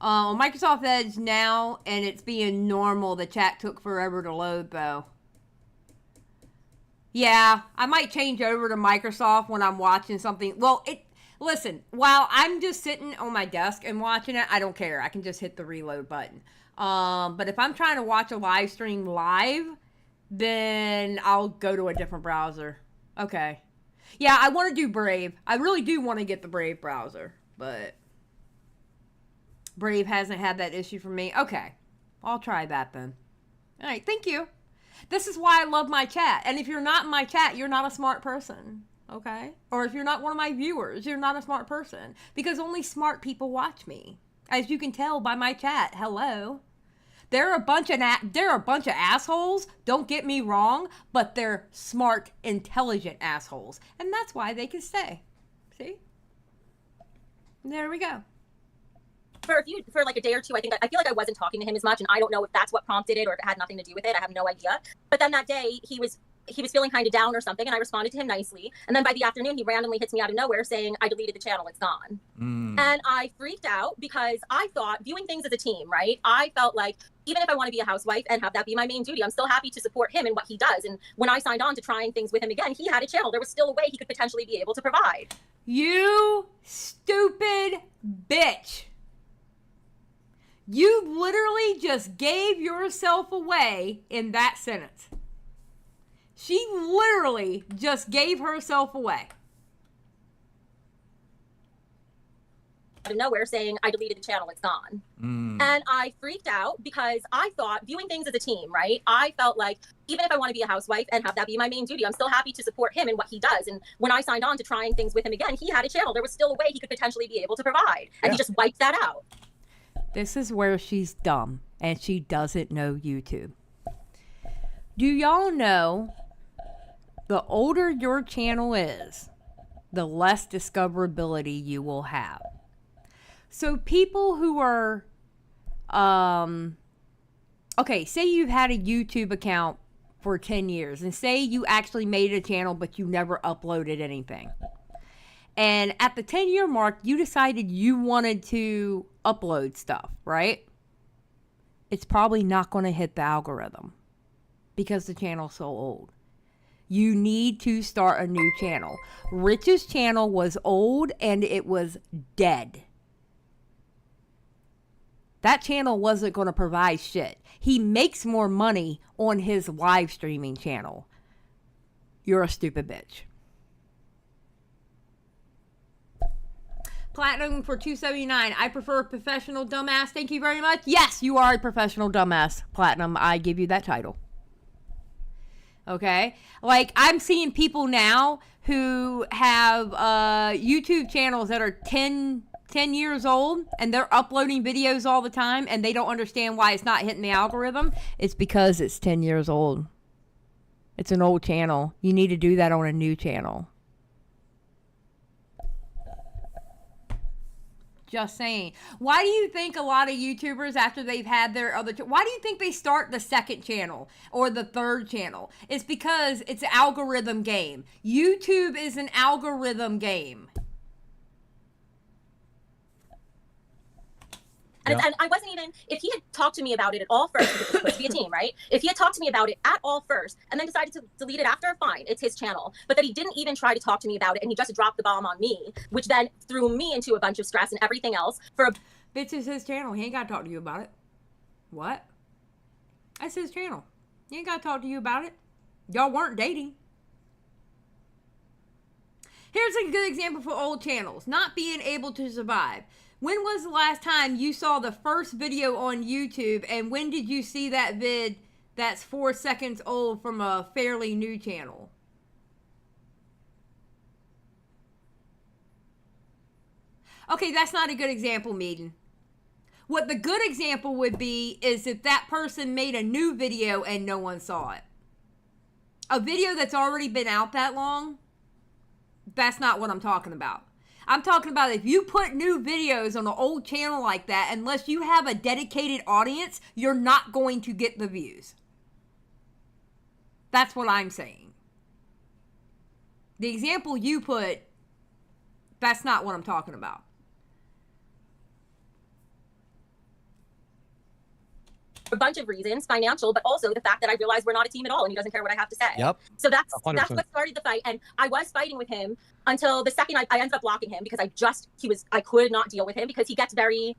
Microsoft Edge now, and it's being normal. The chat took forever to load, though. Yeah, I might change over to Microsoft when I'm watching something. Well, listen, while I'm just sitting on my desk and watching it, I don't care. I can just hit the reload button. But if I'm trying to watch a live stream live, then I'll go to a different browser. Okay. Yeah, I want to do Brave. I really do want to get the Brave browser, but Brave hasn't had that issue for me. Okay, I'll try that then. All right, thank you. This is why I love my chat. And if you're not in my chat, you're not a smart person, okay? Or if you're not one of my viewers, you're not a smart person. Because only smart people watch me. As you can tell by my chat, hello. They're a bunch of assholes, don't get me wrong, but they're smart, intelligent assholes. And that's why they can stay. See? There we go.
For like a day or two, I feel like I wasn't talking to him as much, and I don't know if that's what prompted it or if it had nothing to do with it. I have no idea. But then that day, he was feeling kind of down or something, and I responded to him nicely. And then by the afternoon, he randomly hits me out of nowhere saying, I deleted the channel, it's gone. And I freaked out because I thought, viewing things as a team, right? I felt like even if I want to be a housewife and have that be my main duty, I'm still happy to support him in what he does. And when I signed on to trying things with him again, he had a channel. There was still a way he could potentially be able to provide.
You stupid bitch. You literally just gave yourself away in that sentence. She literally just gave herself away.
Out of nowhere saying, I deleted the channel, it's gone. And I freaked out because I thought, viewing things as a team, right? I felt like even if I want to be a housewife and have that be my main duty, I'm still happy to support him in what he does. And when I signed on to trying things with him again, he had a channel. There was still a way he could potentially be able to provide. And he just wiped that out.
This is where she's dumb and she doesn't know YouTube. Do y'all know the older your channel is, the less discoverability you will have? So people who are, okay, say you've had a YouTube account for 10 years and say you actually made a channel but you never uploaded anything. And at the 10-year mark, you decided you wanted to upload stuff, right? It's probably not going to hit the algorithm because the channel's so old. You need to start a new channel. Rich's channel was old and it was dead. That channel wasn't going to provide shit. He makes more money on his live streaming channel. You're a stupid bitch. Platinum for $2.79. I prefer professional dumbass. Thank you very much. Yes, you are a professional dumbass. Platinum, I give you that title. Okay? Like, I'm seeing people now who have YouTube channels that are 10 years old, and they're uploading videos all the time, and they don't understand why it's not hitting the algorithm. It's because it's 10 years old. It's an old channel. You need to do that on a new channel. Just saying. Why do you think a lot of YouTubers, after they've had their other, why do you think they start the second channel or the third channel? It's because it's an algorithm game. YouTube is an algorithm game.
And I wasn't even, if he had talked to me about it at all first, because it was supposed to be a team, right? If he had talked to me about it at all first and then decided to delete it after, fine, it's his channel. But that he didn't even try to talk to me about it and he just dropped the bomb on me, which then threw me into a bunch of stress and everything else for a...
Bitch, it's his channel. He ain't got to talk to you about it. What? That's his channel. He ain't got to talk to you about it. Y'all weren't dating. Here's a good example for old channels. Not being able to survive. When was the last time you saw the first video on YouTube, and when did you see that vid that's 4 seconds old from a fairly new channel? Okay, that's not a good example, Meaden. What the good example would be is if that person made a new video and no one saw it. A video that's already been out that long, that's not what I'm talking about. I'm talking about if you put new videos on an old channel like that, unless you have a dedicated audience, you're not going to get the views. That's what I'm saying. The example you put, that's not what I'm talking about.
A bunch of reasons, financial, but also the fact that I realized we're not a team at all and he doesn't care what I have to say.
Yep.
So that's
100%.
what started the fight. And I was fighting with him until the second I ended up blocking him because I could not deal with him because he gets very,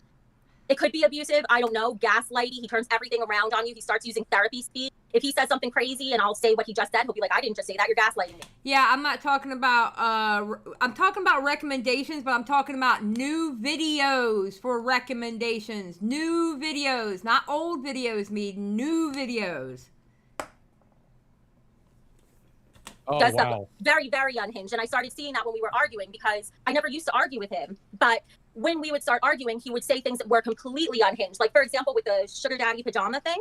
it could be abusive. I don't know. Gaslighty. He turns everything around on you. He starts using therapy speak. If he says something crazy and I'll say what he just said, he'll be like, I didn't just say that. You're gaslighting me.
Yeah, I'm not talking about, I'm talking about recommendations, but I'm talking about new videos for recommendations. New videos, not old videos, new videos.
Oh,
Does
wow.
stuff very, very unhinged. And I started seeing that when we were arguing because I never used to argue with him. But when we would start arguing, he would say things that were completely unhinged. Like, for example, with the sugar daddy pajama thing,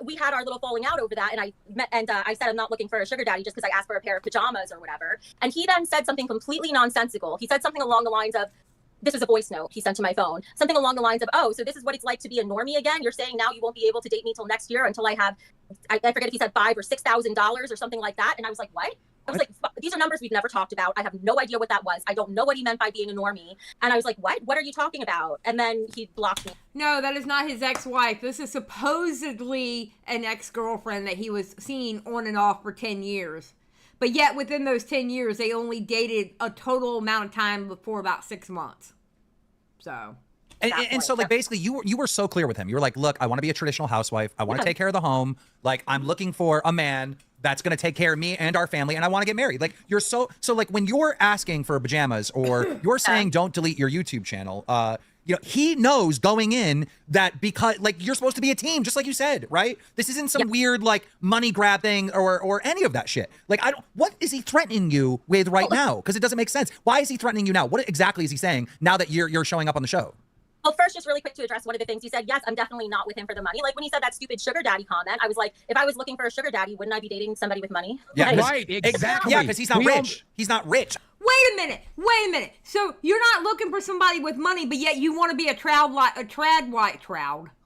we had our little falling out over that. And I said, I'm not looking for a sugar daddy just because I asked for a pair of pajamas or whatever. And he then said something completely nonsensical. He said something along the lines of, this is a voice note he sent to my phone. Something along the lines of, oh, so this is what it's like to be a normie again? You're saying now you won't be able to date me till next year until I have, I forget if he said $5,000 or $6,000 or something like that. And I was like, what? I was like, these are numbers we've never talked about. I have no idea what that was. I don't know what he meant by being a normie. And I was like, what? What are you talking about? And then he blocked me.
No, that is not his ex-wife. This is supposedly an ex-girlfriend that he was seeing on and off for 10 years. But yet within those 10 years, they only dated a total amount of time for about 6 months. So.
And so, like, basically, you were so clear with him. You were like, look, I want to be a traditional housewife. I want to take care of the home. Like, I'm looking for a man that's going to take care of me and our family, and I want to get married. Like, you're so like, when you're asking for pajamas or you're saying don't delete your YouTube channel, you know, he knows going in that because, like, you're supposed to be a team, just like you said, right? This isn't some weird, like, money grab thing or any of that shit. Like, what is he threatening you with right now? Because it doesn't make sense. Why is he threatening you now? What exactly is he saying now that you're showing up on the show?
Well, first, just really quick to address one of the things he said. Yes, I'm definitely not with him for the money. Like when he said that stupid sugar daddy comment, I was like, if I was looking for a sugar daddy, wouldn't I be dating somebody with money?
Yeah,
Like,
Right, exactly.
Yeah, because he's not rich. He's not rich.
Wait a minute. So you're not looking for somebody with money, but yet you want to be a trad wife.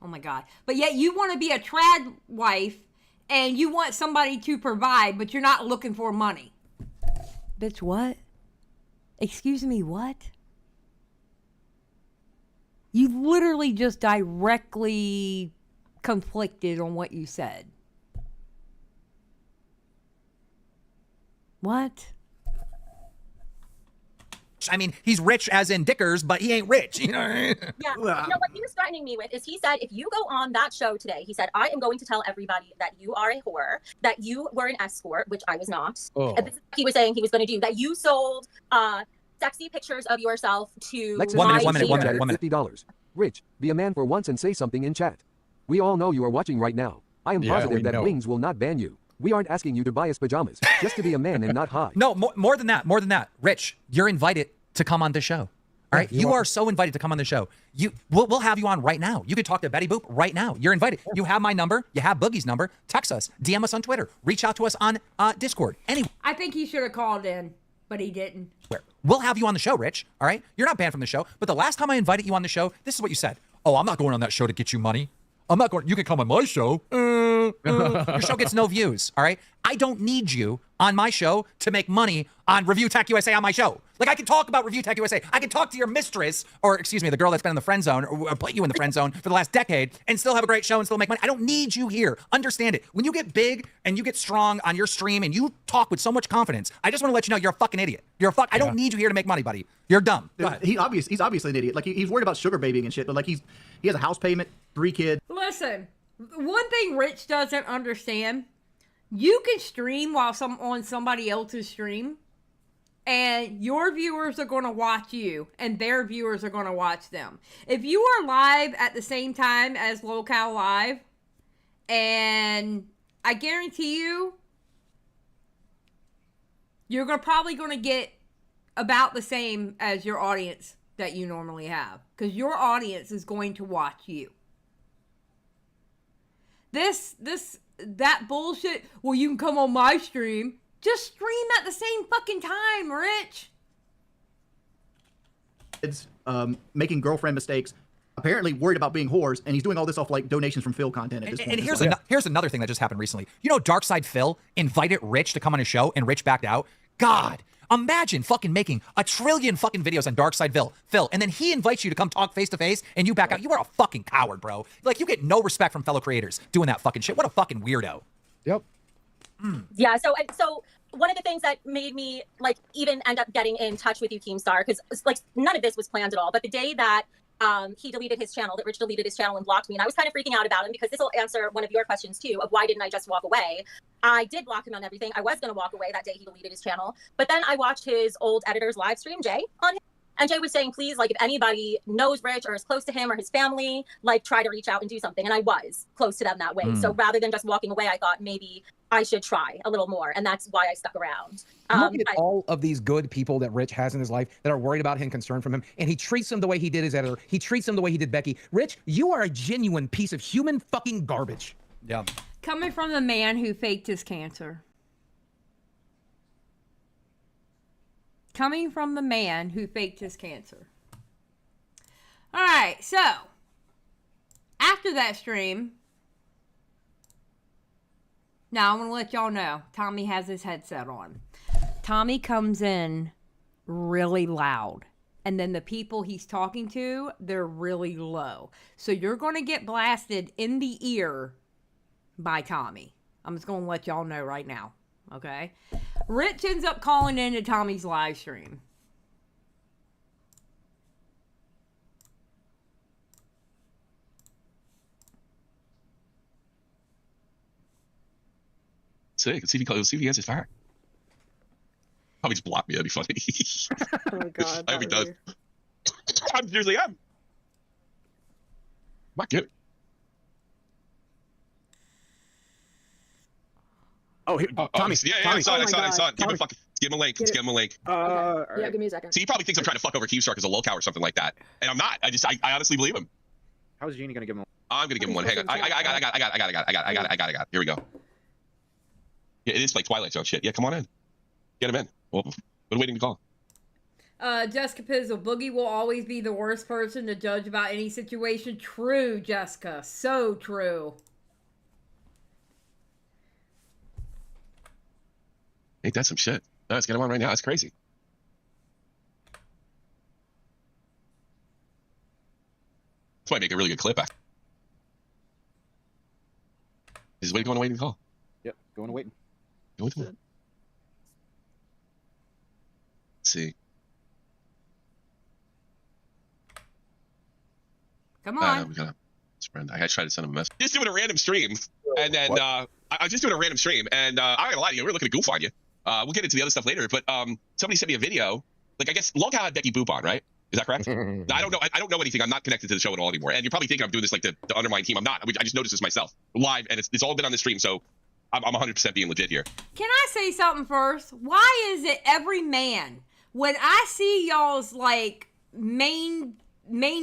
Oh my God. But yet you want to be a trad wife and you want somebody to provide, but you're not looking for money. Bitch, what? Excuse me, what? You literally just directly conflicted on what you said. What?
I mean, he's rich as in Dickers, but he ain't rich, you know?
Yeah. You know what he was threatening me with is he said, if you go on that show today, he said, I am going to tell everybody that you are a whore, that you were an escort, which I was not.
Oh.
And this is what he was saying he was going to do, that you sold sexy pictures of yourself to
One minute.
$50. Rich, be a man for once and say something in chat. We all know you are watching right now. I am positive that Wings will not ban you. We aren't asking you to buy us pajamas, just to be a man and not high.
No, more than that. Rich, you're invited to come on the show. All right, you are so invited to come on the show. We'll have you on right now. You could talk to Betty Boop right now. You're invited. You have my number. You have Boogie's number. Text us, DM us on Twitter, reach out to us on Discord. Anyway,
I think he should have called in. But he didn't.
We'll have you on the show, Rich. All right? You're not banned from the show. But the last time I invited you on the show, this is what you said. Oh, I'm not going on that show to get you money. I'm not going. You can come on my show. Your show gets no views. All right? I don't need you on my show to make money on Review Tech USA on my show. Like, I can talk about Review Tech USA. I can talk to your mistress, or excuse me, the girl that's been in the friend zone, or put you in the friend zone for the last decade, and still have a great show and still make money. I don't need you here. Understand it. When you get big and you get strong on your stream and you talk with so much confidence, I just want to let you know you're a fucking idiot. I don't need you here to make money, buddy. You're dumb. Go ahead.
He's obviously an idiot. Like, he's worried about sugar babying and shit, but like he has a house payment, 3 kids.
Listen, one thing Rich doesn't understand, you can stream while on somebody else's stream, and your viewers are going to watch you, and their viewers are going to watch them. If you are live at the same time as Lolcow Live, and I guarantee you're probably going to get about the same as your audience that you normally have, because your audience is going to watch you. That bullshit, well, you can come on my stream. Just stream at the same fucking time, Rich.
It's making girlfriend mistakes, apparently worried about being whores, and he's doing all this off like donations from Phil content at this point.
And here's another thing that just happened recently. You know, Darkside Phil invited Rich to come on his show, and Rich backed out. God, imagine fucking making 1 trillion fucking videos on Darkside Phil, and then he invites you to come talk face to face, and you back out. You are a fucking coward, bro. Like, you get no respect from fellow creators doing that fucking shit. What a fucking weirdo.
Yep.
Yeah, so one of the things that made me like even end up getting in touch with you, Keemstar, because like none of this was planned at all, but the day that he deleted his channel, that Rich deleted his channel and blocked me, and I was kind of freaking out about him, because this will answer one of your questions too, of why didn't I just walk away. I did block him on everything. I was going to walk away that day he deleted his channel, but then I watched his old editor's live stream, Jay, on him. And Jay was saying, please, like, if anybody knows Rich or is close to him or his family, like, try to reach out and do something. And I was close to them that way. So rather than just walking away, I thought maybe I should try a little more. And that's why I stuck around.
Look at all of these good people that Rich has in his life that are worried about him, concerned from him. And he treats them the way he did his editor. He treats them the way he did Becky. Rich, you are a genuine piece of human fucking garbage.
Yeah.
Coming from the man who faked his cancer. Coming from the man who faked his cancer. All right, so after that stream, now I'm going to let y'all know, Tommy has his headset on. Tommy comes in really loud, and then the people he's talking to, they're really low. So you're going to get blasted in the ear by Tommy. I'm just going to let y'all know right now. Okay? Rich ends up calling into Tommy's live stream.
Sick. See if he answers fire. Probably just block me. That'd be funny.
Oh my god.
I hope he does. I usually am. Not good.
Oh, Tommy.
Yeah, I saw it. Give him a link. Just give him a link.
Okay. Yeah, give me a second.
See, he probably thinks I'm trying to fuck over Keemstar because of Lolcow or something like that, and I'm not. I honestly believe him.
How is Jeannie gonna give him?
I'm gonna give him one. Hang on. I got it. Here we go. Yeah, it is like Twilight Zone shit. Yeah, come on in. Get him in. Well, we're waiting to call.
Jessica Pizzle, Boogie will always be the worst person to judge about any situation. True, Jessica. So true.
Ain't that some shit? No, let's get him on right now. That's crazy. This might make a really good clip. Is waiting to call.
Yep, going to waiting.
Let's see.
Come on.
We gotta spread. I tried to send him a message. Just doing a random stream, and then I was just doing a random stream, and I'm not gonna lie to you, we're looking to goof on you. We'll get into the other stuff later, but somebody sent me a video. Like, I guess Lolcow had Becky Boop on, right? Is that correct? I don't know. I don't know anything. I'm not connected to the show at all anymore. And you're probably thinking I'm doing this like to undermine team. I'm not. I just noticed this myself live, and it's all been on the stream. So I'm 100% being legit here.
Can I say something first? Why is it every man, when I see y'all's like main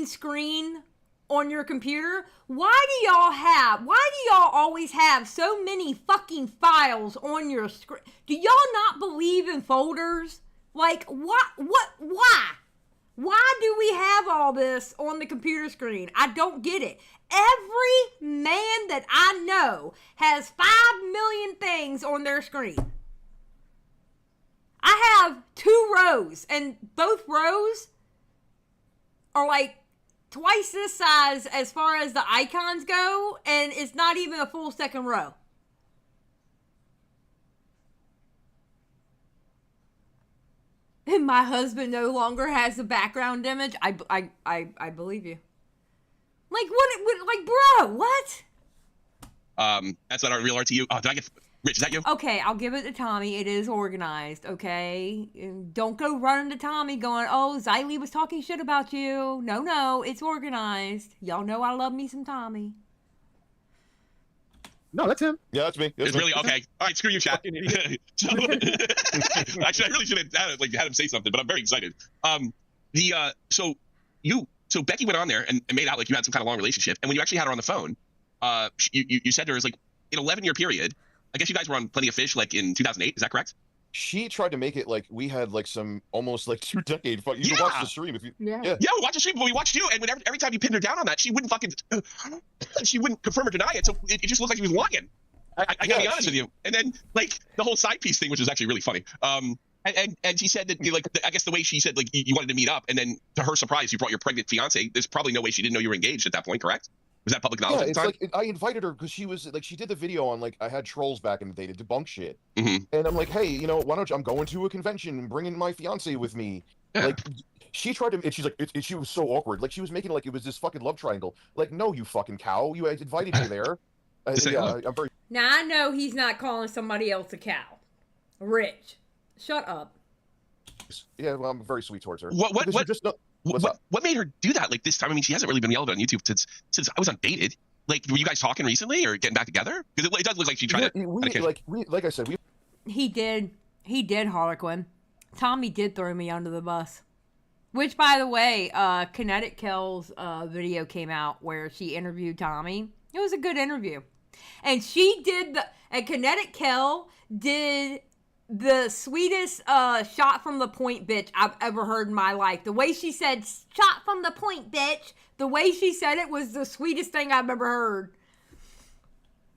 screen on your computer, why do y'all always have so many fucking files on your screen? Do y'all not believe in folders? Like, what, why? Why do we have all this on the computer screen? I don't get it. Every man that I know has 5 million things on their screen. I have 2 rows, and both rows are like twice this size as far as the icons go, and it's not even a full second row. And my husband no longer has the background image. I believe you. Like, what, like, bro, what?
That's not our real RTU. Oh, did I get, Rich, is that you?
Okay, I'll give it to Tommy. It is organized, okay? Don't go running to Tommy going, oh, Xylie was talking shit about you. No, it's organized. Y'all know I love me some Tommy.
No, that's him.
Yeah, that's me. That's
it's
me.
really okay. All right, screw you, chat. Actually, I really should have had him say something, but I'm very excited. So Becky went on there and made out like you had some kind of long relationship, and when you actually had her on the phone, you said there was like an 11-year period. I guess you guys were on Plenty of Fish like in 2008. Is that correct?
She tried to make it like we had like some almost like 2 decade. You can watch the stream if you.
Yeah,
we watched the stream, but we watched you, and whenever every time you pinned her down on that, she wouldn't fucking, she wouldn't confirm or deny it. So it just looked like she was lying. I gotta be honest with you. And then like the whole side piece thing, which was actually really funny. And she said that like I guess the way she said like you wanted to meet up, and then to her surprise, you brought your pregnant fiance. There's probably no way she didn't know you were engaged at that point, correct? Was that public knowledge at the time?
Like I invited her because she was like she did the video on like I had trolls back in the day to debunk shit,
mm-hmm.
and I'm like, hey, you know, why don't you? I'm going to a convention and bringing my fiance with me.
Yeah.
Like she tried to, and she's like, she was so awkward. Like she was making it like it was this fucking love triangle. Like no, you fucking cow, you invited me there. Yeah, I'm very.
Now I know he's not calling somebody else a cow. Rich, shut up.
Yeah, well, I'm very sweet towards her.
What made her do that? Like this time, I mean, she hasn't really been yelled at on YouTube since I was undated. Like, were you guys talking recently or getting back together? Because it does look like she tried to.
Like I said,
He did, Harlequin. Tommy did throw me under the bus. Which, by the way, Kinetic Kell's video came out where she interviewed Tommy. It was a good interview, and Kinetic Kell did the sweetest shot from the point bitch I've ever heard in my life. The way she said shot from the point bitch, the way she said it was the sweetest thing I've ever heard.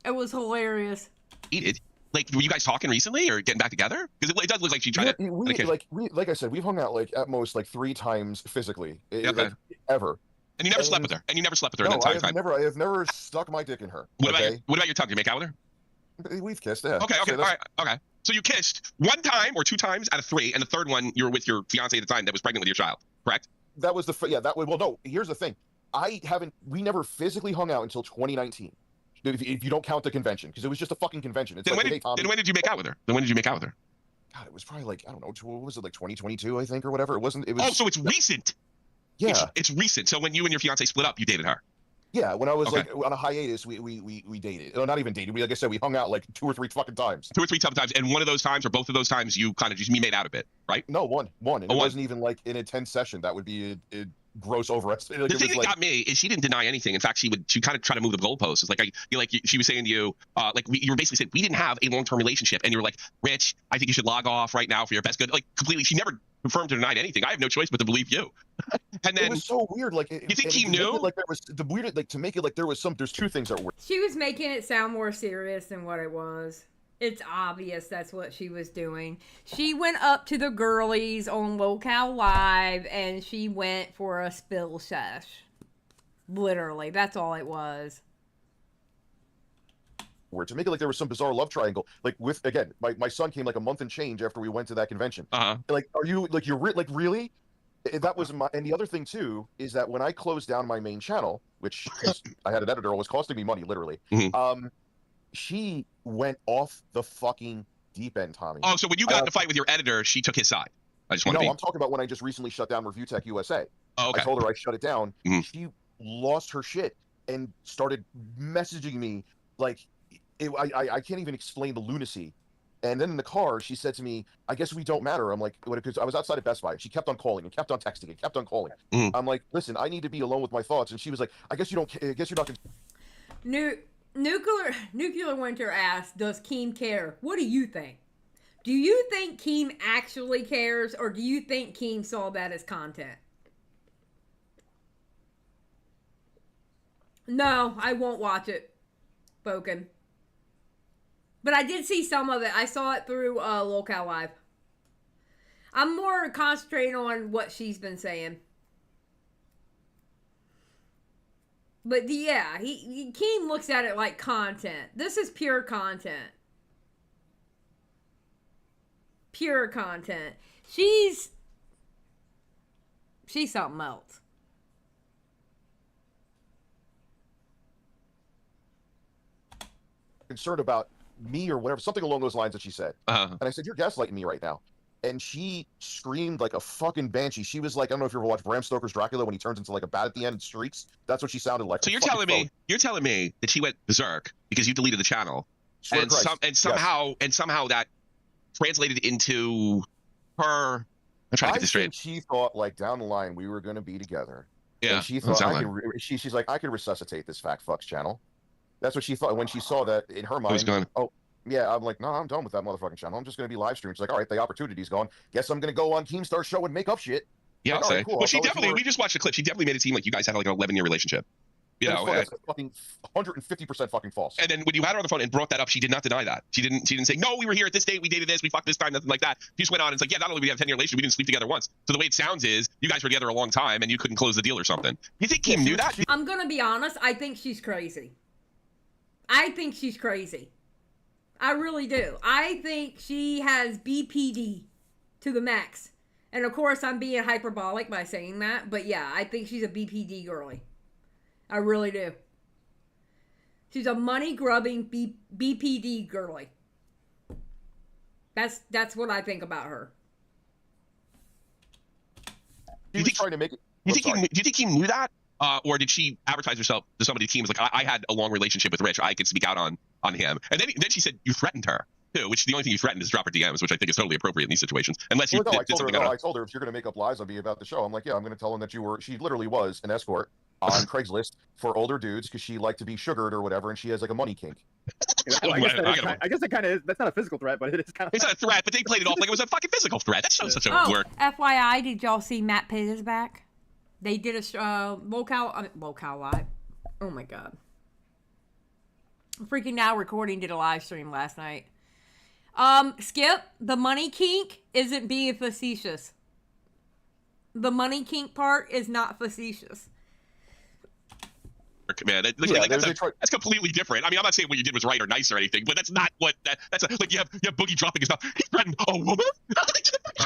It was hilarious.
Like, were you guys talking recently or getting back together? Because it does look like she tried to.
Like I said, we've hung out like at most like 3 times physically,
okay.
Ever.
And you never slept with her. And you never slept with her in that entire time.
I have never stuck my dick in her.
What about your tongue? Did you make out with her?
We've kissed. Yeah.
Okay. All right. Okay. So you kissed 1 time or 2 times out of 3, and the third one you were with your fiance at the time that was pregnant with your child, correct?
That was well, no. Here's the thing. We never physically hung out until 2019. If you don't count the convention, because it was just a fucking convention. It's
then when did you make out with her?
God, it was probably like, I don't know, what was it, like 2022, I think, or whatever. It was.
Oh, so it's recent.
Yeah.
It's recent. So when you and your fiance split up, you dated her.
Yeah, when I was like on a hiatus, we dated. No, not even dated. Like I said, we hung out like 2 or 3 fucking times.
2 or 3 times, and one of those times or both of those times, you kind of just made out a bit, right?
No, one. And it wasn't even like an intense session. That would be a gross overestimate. Like,
the thing that got me is she didn't deny anything. In fact, she kind of try to move the goalposts. It's like she was saying to you, you were basically saying we didn't have a long-term relationship, and you were like, Rich, I think you should log off right now for your best good. Like completely, she never confirmed or denied anything. I have no choice but to believe you. And then
it was so weird. Like,
you think he knew?
Like there was the weird, like to make it like there's 2 things that were.
She was making it sound more serious than what it was. It's obvious that's what she was doing. She went up to the girlies on Lolcow Live and she went for a spill sesh. Literally, that's all it was.
To make it like there was some bizarre love triangle, like with again, my son came like a month and change after we went to that convention. Like, are you like like really? That was and the other thing too is that when I closed down my main channel, which I had an editor, was costing me money literally.
Mm-hmm.
She went off the fucking deep end, Tommy.
Oh, so when you got in a fight with your editor, she took his side. I just want to.
No, I'm talking about when I just recently shut down ReviewTechUSA.
Oh, okay.
I told her I shut it down.
Mm-hmm.
She lost her shit and started messaging me like I can't even explain the lunacy. And then in the car, she said to me, I guess we don't matter. I'm like, because I was outside of Best Buy. She kept on calling and kept on texting and kept on calling.
Mm-hmm.
I'm like, listen, I need to be alone with my thoughts. And she was like, I guess you're not.
Nuclear Winter asked, does Keem care? What do you think? Do you think Keem actually cares, or do you think Keem saw that as content? No, I won't watch it, Boken. But I did see some of it. I saw it through Lolcow Live. I'm more concentrating on what she's been saying. But yeah, Keem looks at it like content. This is pure content. Pure content. She's something else.
Concerned about me or whatever, something along those lines that she said. And I said, you're gaslighting me right now. And she screamed like a fucking banshee. She was like, I don't know if you ever watched Bram Stoker's Dracula when he turns into like a bat at the end and streaks. That's what she sounded like.
So you're telling me that she went berserk because you deleted the channel, and somehow that translated into her. I'm trying to get this straight.
She thought like down the line we were going to be together.
Yeah.
And she thought she's like, I could resuscitate this Fact Fucks channel. That's what she thought when she saw that in her mind. Oh, yeah, I'm like, no, I'm done with that motherfucking channel. I'm just going to be live streaming. She's like, all right, the opportunity's gone. Guess I'm going to go on Keemstar's show and make up shit.
Yeah,
like,
I'll say.
Right, cool.
Well, she definitely, we just watched the clip. She definitely made it seem like you guys had like an 11-year relationship. You know,
that's fucking 150% fucking false.
And then when you had her on the phone and brought that up, she did not deny that. She didn't say, no, we were here at this date, we dated this, we fucked this time, nothing like that. She just went on and it's like, yeah, not only do we have a 10-year relationship, we didn't sleep together once. So the way it sounds is you guys were together a long time and you couldn't close the deal or something. You think Keem knew that?
I'm going to be honest. I think she's crazy. I think she's crazy. I really do. I think she has BPD to the max. And of course, I'm being hyperbolic by saying that. But yeah, I think she's a BPD girly. I really do. She's a money-grubbing BPD girly. That's what I think about her.
She was trying to make it.
Do you think he knew that? Or did she advertise herself to somebody? Team was like, I had a long relationship with Rich. I could speak out on him. And then she said you threatened her too, which the only thing you threatened is drop her DMs, which I think is totally appropriate in these situations. Unless you did something.
I told her if you're going to make up lies on me about the show, I'm like, yeah, I'm going to tell him that you were. She literally was an escort on Craigslist for older dudes because she liked to be sugared or whatever, and she has like a money kink.
I guess it kind of is. That's not a physical threat, but it is kind of.
It's not a threat, but they played it off like it was a fucking physical threat. That shows such a word.
FYI, did y'all see Matt Pitt is back? They did a Lolcow Live. Oh my god. Freaking Now Recording did a live stream last night. Skip, the money kink isn't being facetious. The money kink part is not facetious.
Man, that's completely different. I mean, I'm not saying what you did was right or nice or anything, but that's not what like you have Boogie dropping his mouth. He threatened a woman.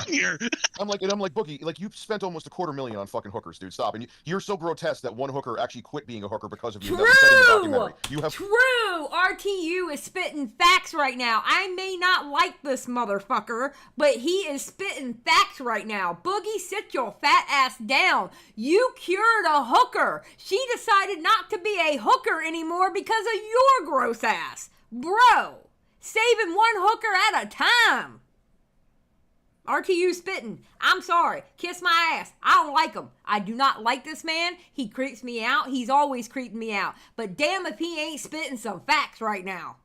Here.
I'm like Boogie, like you spent almost $250,000 on fucking hookers, dude. Stop. And you're so grotesque that one hooker actually quit being a hooker because of you.
True. RTU is spitting facts right now. I may not like this motherfucker, but he is spitting facts right now. Boogie, sit your fat ass down. You cured a hooker. She decided not to be a hooker anymore because of your gross ass. Bro, saving one hooker at a time. RTU spitting. I'm sorry. Kiss my ass. I don't like him. I do not like this man. He creeps me out. He's always creeping me out. But damn if he ain't spitting some facts right now.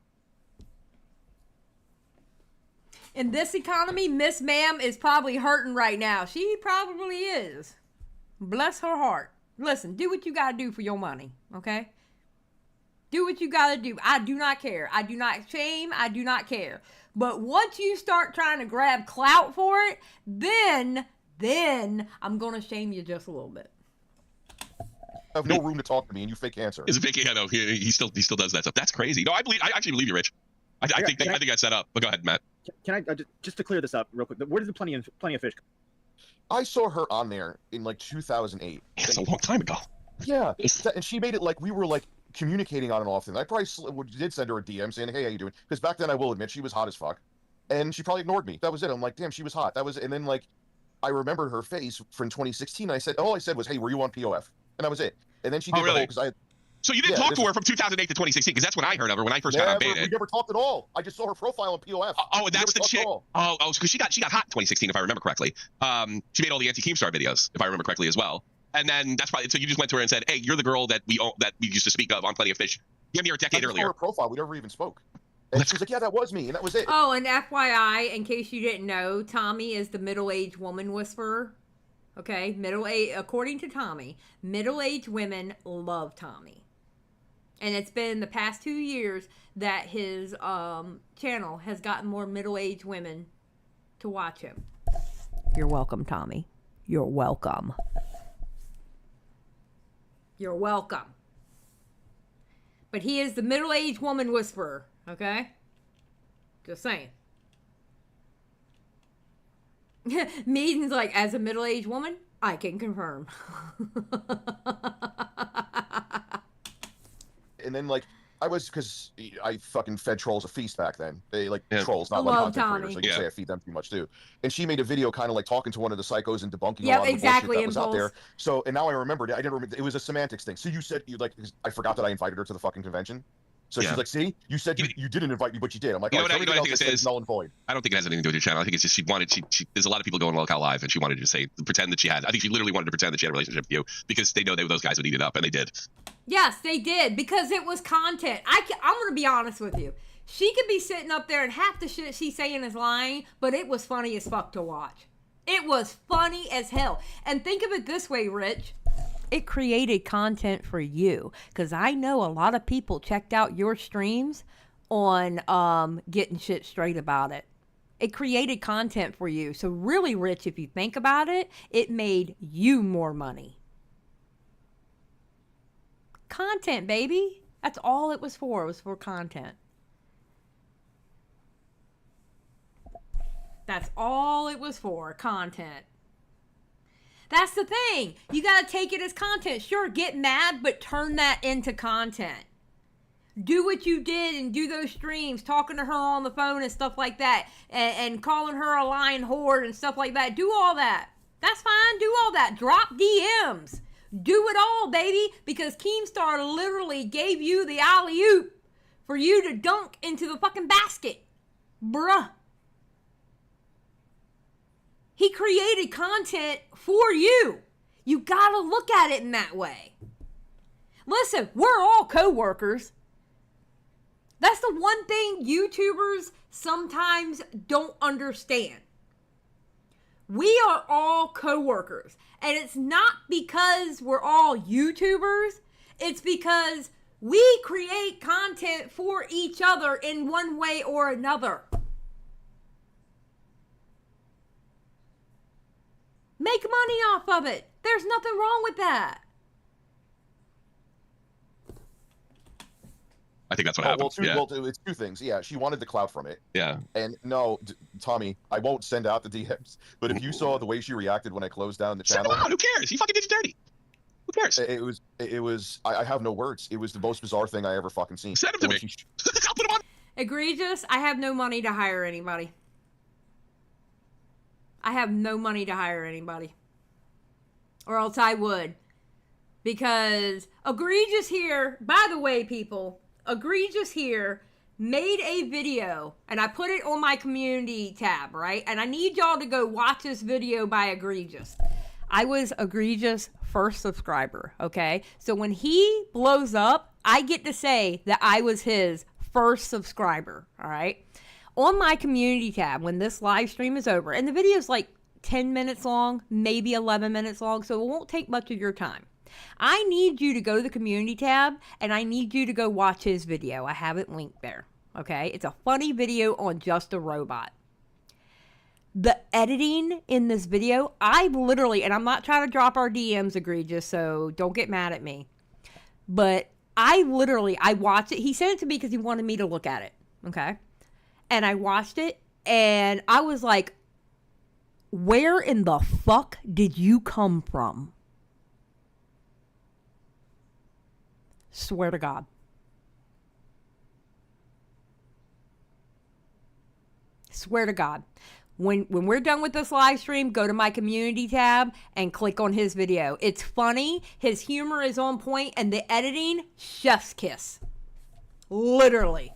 In this economy, Miss Ma'am is probably hurting right now. She probably is. Bless her heart. Listen, do what you gotta do for your money, okay? Do what you gotta do. I do not care. I do not shame. I do not care. But once you start trying to grab clout for it, then I'm going to shame you just a little bit.
I have no room to talk to me, and you fake answer.
It's a fake. I know he still does that stuff. That's crazy. No, I actually believe you, Rich. I think that's set up. But go ahead, Matt.
Can I just to clear this up real quick? Where did the plenty of fish come?
I saw her on there in like 2008.
That's a long time ago.
Yeah, and she made it like we were like communicating on and off. And I probably did send her a DM saying, "Hey, how you doing?" Because back then, I will admit, she was hot as fuck, and she probably ignored me. That was it. I'm like, damn, she was hot. That was, and then like, I remembered her face from 2016. All I said was, "Hey, were you on POF?" And that was it. And then she did the whole because I.
So you didn't talk to her from 2008 to 2016 because that's when I heard of her when I first got on Beta.
We never talked at all. I just saw her profile on POF.
And that's the chick. Because she got hot in 2016 if I remember correctly. She made all the anti-Keemstar videos if I remember correctly as well. And then that's probably so you just went to her and said, "Hey, you're the girl that we used to speak of on Plenty of Fish. Give me her a decade earlier."
Her profile. We never even spoke. And she's like, yeah, that was me, and that was it.
Oh, and FYI, in case you didn't know, Tommy is the middle-aged woman whisperer. Okay, according to Tommy, middle-aged women love Tommy. And it's been the past 2 years that his channel has gotten more middle-aged women to watch him. You're welcome, Tommy. You're welcome. You're welcome. But he is the middle-aged woman whisperer, okay? Just saying. Meaden's like, as a middle-aged woman, I can confirm.
And then, like, because I fucking fed trolls a feast back then. They trolls, not
I love
content
Tommy.
creators. Like you say, I feed them too much too. And she made a video kind of like talking to one of the psychos and debunking a lot of the bullshit that was out there. So, and now I remembered it. I didn't remember. It was a semantics thing. So you said I forgot that I invited her to the fucking convention. So she's like, see, you said you didn't invite me, but you did. I'm like,
you know what I think it is?
Null and void.
I don't think it has anything to do with your channel. I think it's just she wanted. There's a lot of people going Lolcow live, and she wanted to pretend that she had. I think she literally wanted to pretend that she had a relationship with you because they know those guys would eat it up, and they did.
Yes, they did, because it was content. I'm going to be honest with you. She could be sitting up there and half the shit she's saying is lying, but it was funny as fuck to watch. It was funny as hell. And think of it this way, Rich. It created content for you, because I know a lot of people checked out your streams on getting shit straight about it. It created content for you. So really, Rich, if you think about it, it made you more money. Content, baby. That's all it was for. It was for content. That's all it was for. Content. That's the thing. You got to take it as content. Sure, get mad, but turn that into content. Do what you did and do those streams, talking to her on the phone and stuff like that, and calling her a lying whore and stuff like that. Do all that. That's fine. Do all that. Drop DMs. Do it all, baby, because Keemstar literally gave you the alley-oop for you to dunk into the fucking basket. Bruh. He created content for you. You gotta look at it in that way. Listen, we're all co-workers. That's the one thing YouTubers sometimes don't understand. We are all co-workers. And it's not because we're all YouTubers. It's because we create content for each other in one way or another. Make money off of it. There's nothing wrong with that.
I think that's what happened.
Well, it's two things. Yeah, she wanted the clout from it.
Yeah.
And no, Tommy, I won't send out the DMs. But if you saw the way she reacted when I closed down the channel,
who cares? He fucking did you dirty. Who cares?
It was. I have no words. It was the most bizarre thing I ever fucking seen.
Send him to me. I'll put him on.
Egregious. I have no money to hire anybody. I have no money to hire anybody. Or else I would. Because Egregious here, by the way, people, Egregious here made a video, and I put it on my community tab, right? And I need y'all to go watch this video by Egregious. I was Egregious' first subscriber, okay? So when he blows up, I get to say that I was his first subscriber, all right? On my community tab, when this live stream is over, and the video is like 10 minutes long, maybe 11 minutes long, so it won't take much of your time. I need you to go to the community tab, and I need you to go watch his video. I have it linked there, okay? It's a funny video on Just a Robot. The editing in this video, I literally, and I'm not trying to drop our DMs, Egregious, so don't get mad at me, but I watched it. He sent it to me because he wanted me to look at it, okay? And I watched it, and I was like, where in the fuck did you come from? Swear to God. Swear to God. When we're done with this live stream, go to my community tab and click on his video. It's funny. His humor is on point, and the editing, chef's kiss. Literally.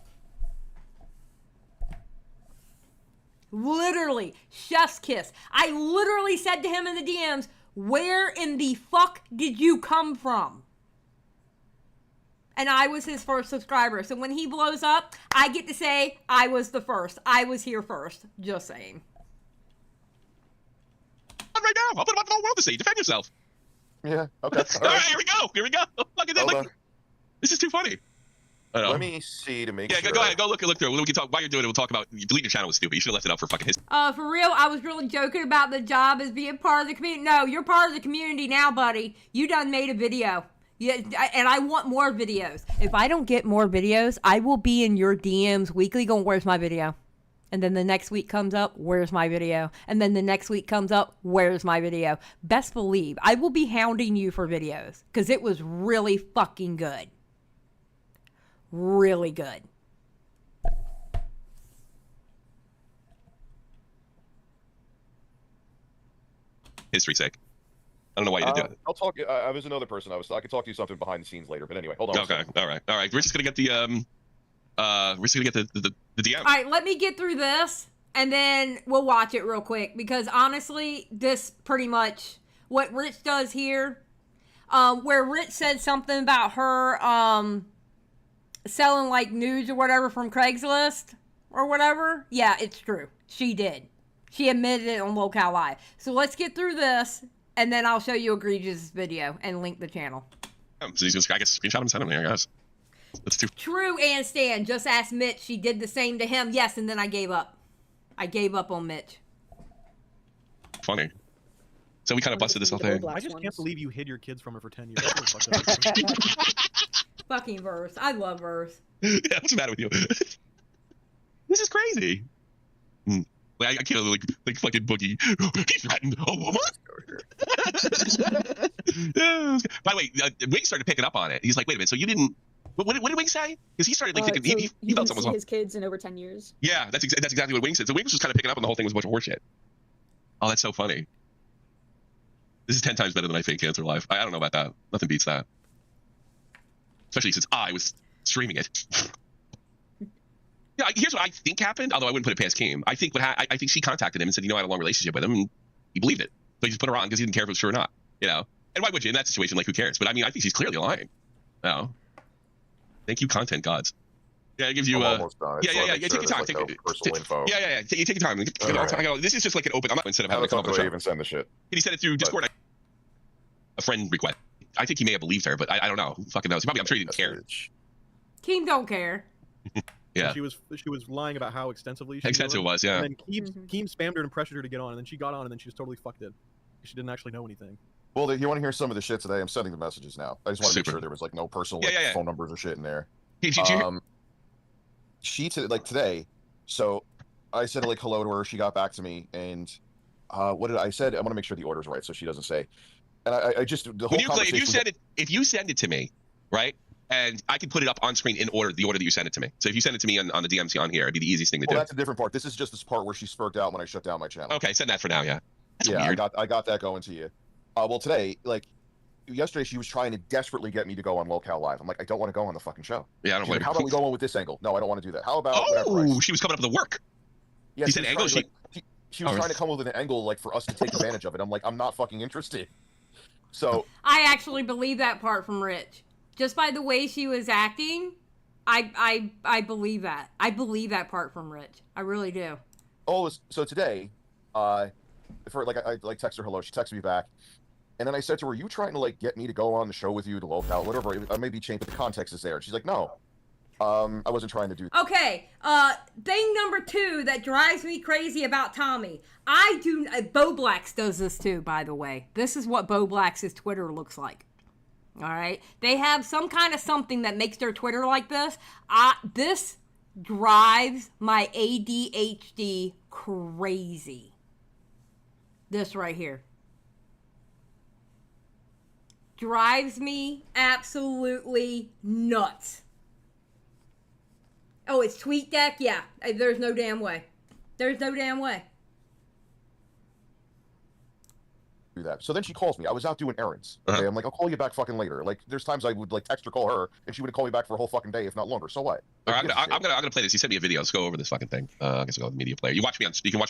Literally, chef's kiss. I literally said to him in the DMs, where in the fuck did you come from? and I was his first subscriber. So when he blows up, I get to say I was the first. I was here first. Just saying.
Right now, I'll put him on the whole world to see. Defend yourself.
Yeah. Okay.
All right, here we go. Here we go. Look at this. This is too funny.
Let me see to make sure.
Yeah, go ahead. Go look through. We can talk while you're doing it. We'll talk about delete your channel was stupid. You should have left it up for fucking history.
For real, I was really joking about the job as being part of the community. No, you're part of the community now, buddy. You done made a video. Yeah, and I want more videos. If I don't get more videos, I will be in your DMs weekly going, where's my video? And then the next week comes up, where's my video? And then the next week comes up, where's my video? Best believe, I will be hounding you for videos because it was really fucking good. Really good.
History's sake. I don't know why you did do it.
I'll talk. I was another person. I could talk to you something behind the scenes later. But anyway, hold on.
Okay. All right. We're just gonna get the we're just gonna get the DM.
All right. Let me get through this, and then we'll watch it real quick because honestly, this pretty much what Rich does here, where Rich said something about her selling like nudes or whatever from Craigslist or whatever. Yeah, it's true. She did. She admitted it on Lolcow Live. So let's get through this, and then I'll show you Egregious' video and link the channel.
So he's just, I guess, screenshot him and send him there, I guess. That's too
true. And Stan just asked Mitch. She did the same to him. Yes, and then I gave up. I gave up on Mitch.
Funny. So we kind of busted this whole thing.
I just can't believe you hid your kids from her for 10 years.
Fucking Verse. I love Verse.
Yeah, what's the matter with you? This is crazy. I can't like fucking Boogie. He threatened a woman. By the way, Wing started picking up on it. He's like, wait a minute, so you didn't... What did Wing say? Because he started like thinking...
So
he felt
something was wrong. His kids in over 10 years?
Yeah, that's exactly what Wing said. So Wing was just kind of picking up on the whole thing was a bunch of horseshit. Oh, that's so funny. This is 10 times better than I Fake Cancer Live. I don't know about that. Nothing beats that. Especially since I was streaming it. Yeah, here's what I think happened, although I wouldn't put it past Keem. I think I think she contacted him and said, I had a long relationship with him, and he believed it. So he just put her on because he didn't care if it was true or not, And why would you in that situation? Like, who cares? But I mean, I think she's clearly lying. Thank you, content gods. Yeah, it gives you. Yeah. Take your time. Take your time. This is just like an open. I'm not instead of having a conversation.
Even send the shit.
He said it through Discord. A friend request. I think he may have believed her, but I don't know. Who fucking knows? I'm sure he didn't care.
Keem don't care.
Yeah.
She was lying about how extensively
it was, yeah.
And then Keem spammed her and pressured her to get on, and then she got on, and then she just totally fucked it. She didn't actually know anything.
Well, you want to hear some of the shit today? I'm sending the messages now. I just want to make sure there was like no personal phone numbers or shit in there. She today. So I said like hello to her. She got back to me, and what did I said? I want to make sure the order's right, so she doesn't say. And I just the whole conversation.
If you send it to me, right? And I can put it up on screen in the order that you sent it to me. So if you send it to me on the DMC on here, it'd be the easiest thing to do.
That's a different part. This is just this part where she spurred out when I shut down my channel.
Okay, send that for now, yeah. That's weird.
I got that going to you. Well, today, yesterday, she was trying to desperately get me to go on Lolcow Live. I'm like, I don't want to go on the fucking show.
Yeah, I don't blame her.
How about we go on with this angle? No, I don't want to do that. How about...
she was coming up with the work.
Yeah,
he said angle?
She was trying to come up with an angle for us to take advantage of it. I'm like, I'm not fucking interested. So...
I actually believe that part from Rich. Just by the way she was acting, I believe that. I believe that part from Rich. I really do.
Oh, so today, I text her hello. She texted me back, and then I said to her, "You trying to get me to go on the show with you to Lolcow, whatever? I may be changed, but the context is there." She's like, "No, I wasn't trying to do that."
Okay. Thing number 2 that drives me crazy about Tommy. Bo Blacks does this too, by the way. This is what Bo Blacks' Twitter looks like. All right. They have some kind of something that makes their Twitter like this. This drives my ADHD crazy. This right here. Drives me absolutely nuts. Oh, it's TweetDeck? Yeah. There's no damn way. There's no damn way.
Do that. So then she calls me. I was out doing errands. Okay? I'm like, I'll call you back fucking later. There's times I would text or call her, and she would call me back for a whole fucking day, if not longer. So what?
All right, I'm gonna play this. He sent me a video. Let's go over this fucking thing. I guess I'll go with media player. You can watch me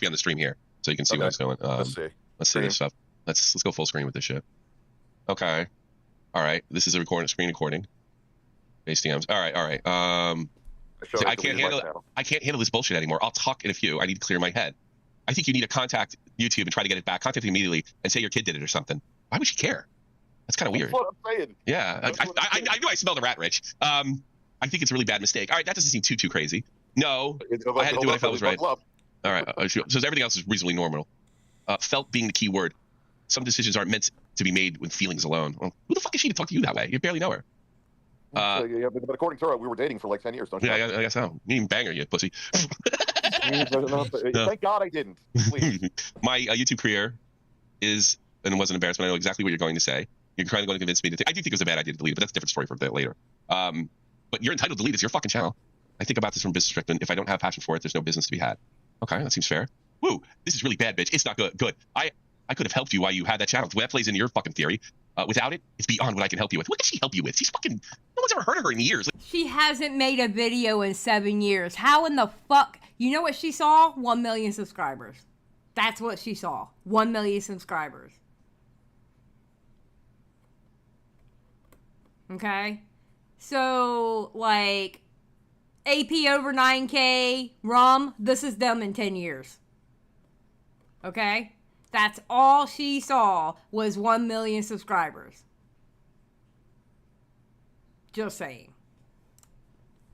on the stream here, so you can see what's going.
Let's see
this stuff. Let's go full screen with this shit. Okay. All right. This is a screen recording. Base DMs. All right. See, I can't handle this bullshit anymore. I'll talk in a few. I need to clear my head. I think you need to contact YouTube and try to get it back. Contact them immediately and say your kid did it or something. Why would she care? That's kind of weird.
That's what I'm saying.
Yeah, I knew I smelled a rat, Rich. I think it's a really bad mistake. All right, that doesn't seem too crazy. No, I had to do what I felt was right. All right, so everything else is reasonably normal. Felt being the key word. Some decisions aren't meant to be made with feelings alone. Well, who the fuck is she to talk to you that way? You barely know her.
Yeah, but according to her, we were dating for like 10 years, don't you?
Yeah, I guess so. You didn't even bang her yet, pussy.
Thank God I didn't. Please.
My YouTube career is and was an embarrassment. I know exactly what you're going to say. You're trying to convince me to. I do think it was a bad idea to delete it, but that's a different story for a bit later. But you're entitled to delete it. It's your fucking channel. I think about this from a business perspective. If I don't have passion for it, there's no business to be had. Okay, that seems fair. Woo, this is really bad, bitch. It's not good. Good. I could have helped you while you had that channel. That plays into your fucking theory. Without it, it's beyond what I can help you with. What can she help you with? She's fucking. No one's ever heard of her in years.
She hasn't made a video in 7 years. How in the fuck? You know what she saw? 1 million subscribers. That's what she saw. 1 million subscribers. Okay? So, like, AP over 9K, rum, this is them in 10 years. Okay? That's all she saw was 1 million subscribers. Just saying.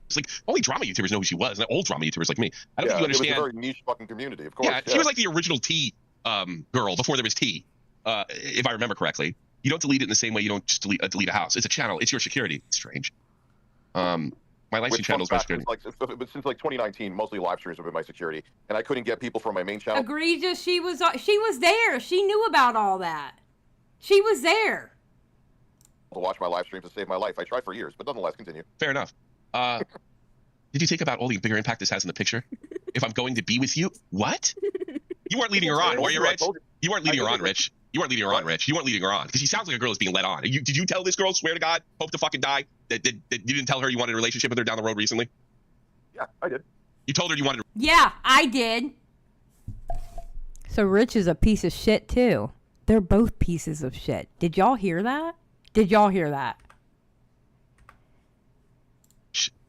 It's like only drama YouTubers know who she was, and old drama YouTubers like me. I don't think you understand.
It was a very niche fucking community, of course.
Yeah, she was like the original T girl before there was T, if I remember correctly. You don't delete it in the same way you don't just delete a house. It's a channel. It's your security. It's strange. My live stream channel is my security.
Since like 2019, mostly live streams have been my security, and I couldn't get people from my main channel.
Egregious. She was there. She knew about all that. She was there.
To watch my live streams to save my life. I tried for years, but nonetheless, continue.
Fair enough. Did you think about all the bigger impact this has in the picture? If I'm going to be with you, what? You weren't leading her on, were you, Rich? You weren't leading her on, Rich. You weren't leading her on, Rich. You weren't leading her on because she sounds like a girl is being led on. Did you tell this girl, swear to God, hope to fucking die, that you didn't tell her you wanted a relationship with her down the road recently?
Yeah, I did.
You told her you wanted.
Yeah, I did. So Rich is a piece of shit too. They're both pieces of shit. Did y'all hear that? Did y'all hear that?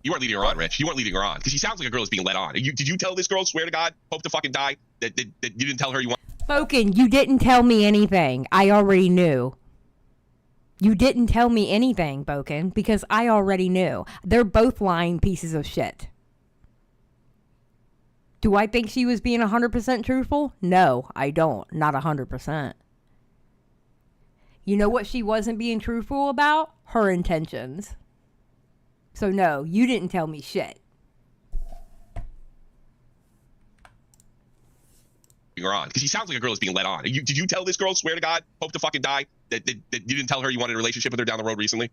You weren't leading her on, Rich. You weren't leading her on because she sounds like a girl is being led on. Did you tell this girl, swear to God, hope to fucking die, that you didn't tell her you want?
Spoken, you didn't tell me anything. I already knew. You didn't tell me anything, Boken, because I already knew. They're both lying pieces of shit. Do I think she was being 100% truthful? No, I don't. Not 100%. You know what she wasn't being truthful about? Her intentions. So no, you didn't tell me shit.
Her on because she sounds like a girl is being led on. Did you tell this girl, swear to God, hope to fucking die, that you didn't tell her you wanted a relationship with her down the road recently?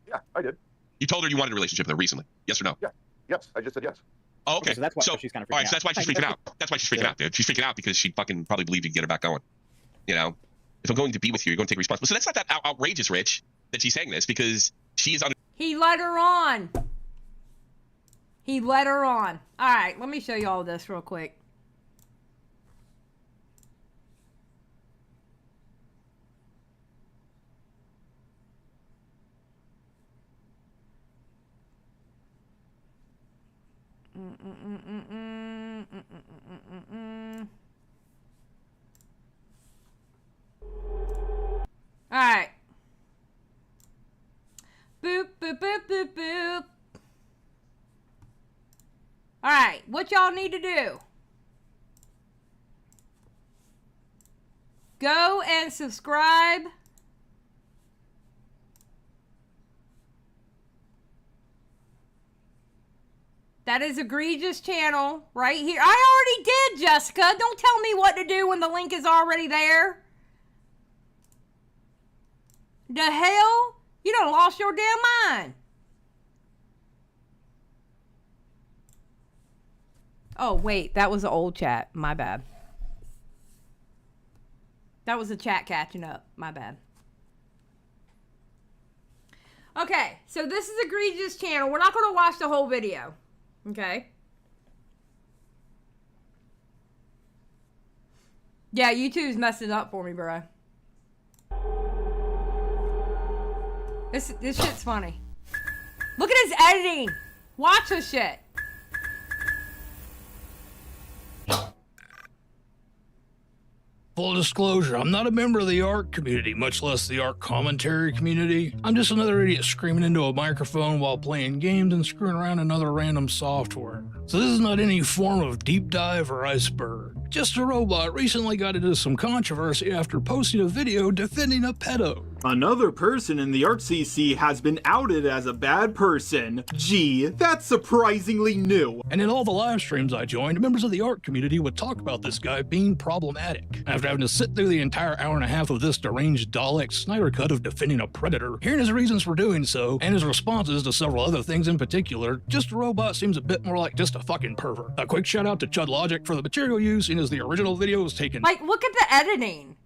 Yeah, I did.
You told her you wanted a relationship with her recently? Yes or no?
Yeah. Yes, I just said yes.
Oh, okay.
So that's why she's kind of freaking out.
All right, so that's why she's freaking out. That's why she's freaking out, dude. She's freaking out because she fucking probably believed you could get her back going. You know, if I'm going to be with you, you're going to take responsibility. So that's not that outrageous, Rich, that she's saying this because she is.
He led her on. He led her on. All right, let me show you all this real quick. All right. Boop, boop, boop, boop, boop. All right, what y'all need to do? Go and subscribe. That is Egregious channel right here. I already did, Jessica. Don't tell me what to do when the link is already there. The hell? You done lost your damn mind. Oh, wait. That was an old chat. My bad. That was a chat catching up. My bad. Okay. So this is Egregious channel. We're not going to watch the whole video. Okay. Yeah, YouTube's messed it up for me, bro. This shit's funny. Look at his editing. Watch this shit.
Full disclosure, I'm not a member of the art community, much less the art commentary community. I'm just another idiot screaming into a microphone while playing games and screwing around another random software. So this is not any form of deep dive or iceberg. Just a robot recently got into some controversy after posting a video defending a pedo.
Another person in the ArtCC has been outed as a bad person. Gee, that's surprisingly new.
And in all the live streams I joined, members of the art community would talk about this guy being problematic. After having to sit through the entire hour and a half of this deranged Dalek Snyder cut of defending a predator, hearing his reasons for doing so, and his responses to several other things in particular, Just a Robot seems a bit more like just a fucking pervert. A quick shout out to Chud Logic for the material used, and as the original video was taken.
Like, look at the editing.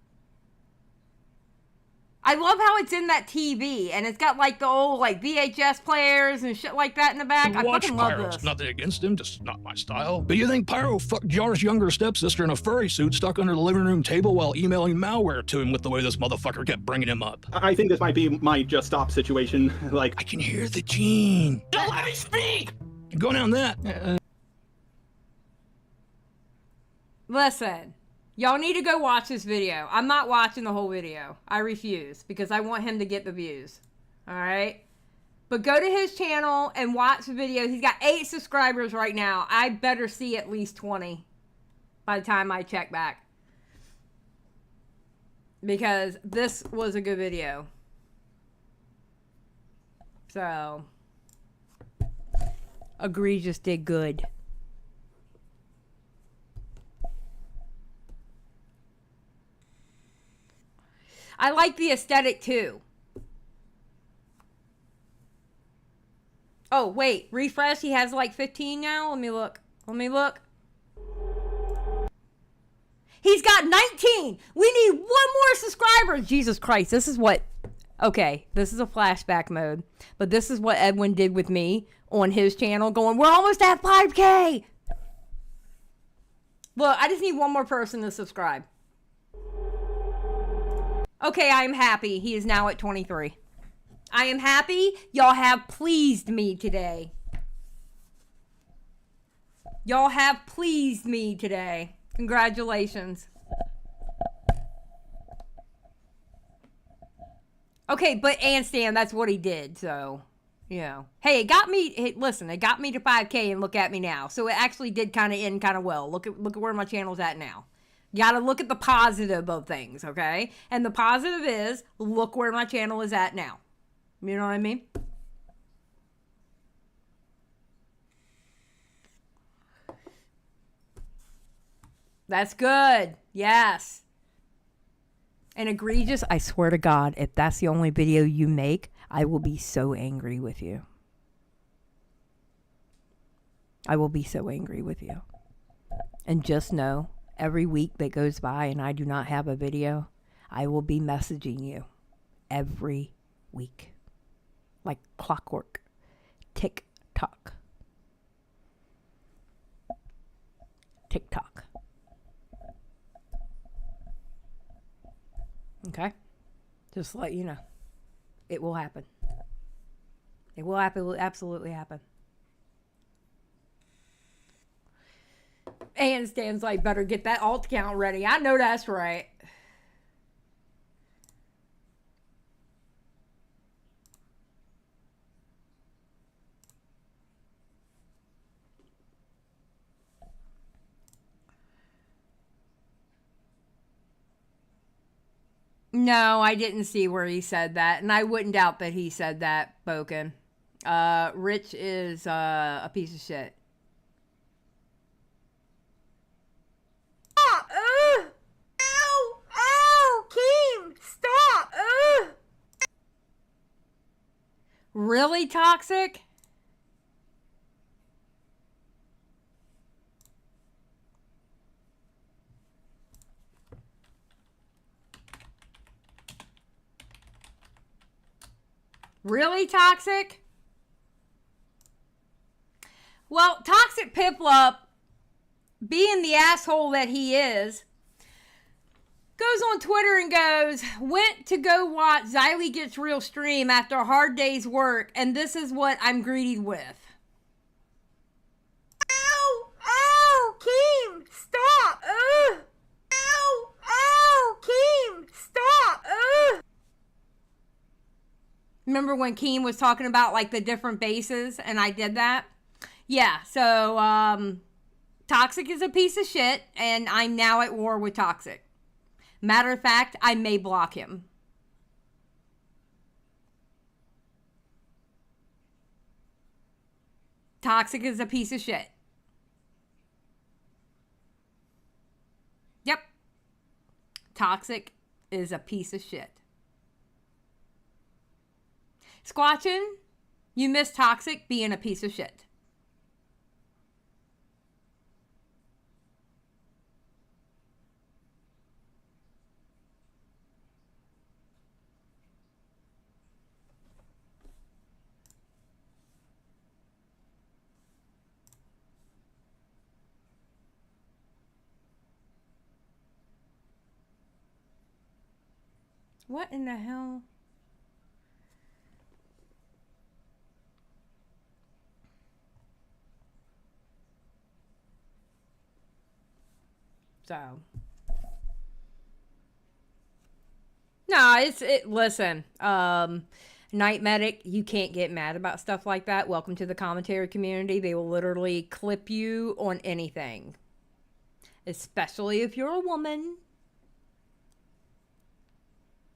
I love how it's in that TV, and it's got like the old like VHS players and shit like that in the back. I fucking love this.
Nothing against him, just not my style. But you think Pyro fucked Jar's younger stepsister in a furry suit stuck under the living room table while emailing malware to him with the way this motherfucker kept bringing him up?
I think this might be my Just Stop situation. Like,
I can hear the gene. Don't let me speak! Go down that.
Listen. Y'all need to go watch this video. I'm not watching the whole video. I refuse because I want him to get the views. All right? But go to his channel and watch the video. He's got 8 subscribers right now. I better see at least 20 by the time I check back. Because this was a good video. So, Egregious did good. I like the aesthetic too. Oh, wait. Refresh. He has like 15 now. Let me look. Let me look. He's got 19. We need 1 more subscriber. Jesus Christ. This is what... Okay. This is a flashback mode. But this is what Edwin did with me on his channel going, we're almost at 5K. Look, I just need 1 more person to subscribe. Okay, I am happy. He is now at 23. I am happy. Y'all have pleased me today. Y'all have pleased me today. Congratulations. Okay, but Anstan, that's what he did, so, you know. Hey, it got me, hey, listen, it got me to 5K and look at me now. So it actually did kind of end kind of well. Look at where my channel's at now. You gotta look at the positive of things, okay? And the positive is, look where my channel is at now. You know what I mean? That's good. Yes. And Egregious, I swear to God, if that's the only video you make, I will be so angry with you. I will be so angry with you. And just know, every week that goes by and I do not have a video, I will be messaging you every week. Like clockwork. Tick-tock. Tick-tock. Okay? Just to let you know. It will happen. It will happen. It will absolutely happen. And Stan's like, better get that alt count ready. I know that's right. No, I didn't see where he said that. And I wouldn't doubt that he said that, Boken. Rich is a piece of shit. Keem, stop! Really toxic? Really toxic? Well, Toxic Piplup, being the asshole that he is, goes on Twitter and goes, went to go watch Xylie Gets Real stream after a hard day's work, and this is what I'm greeted with. Ow! Ow! Keem! Stop! Ugh! Ow! Ow! Keem! Stop! Ugh! Remember when Keem was talking about like the different bases and I did that? Yeah, so Toxic is a piece of shit and I'm now at war with Toxic. Matter of fact, I may block him. Toxic is a piece of shit. Yep. Toxic is a piece of shit. Squatchin', you miss Toxic being a piece of shit. What in the hell? So. No, listen, Night Medic, you can't get mad about stuff like that. Welcome to the commentary community. They will literally clip you on anything. Especially if you're a woman.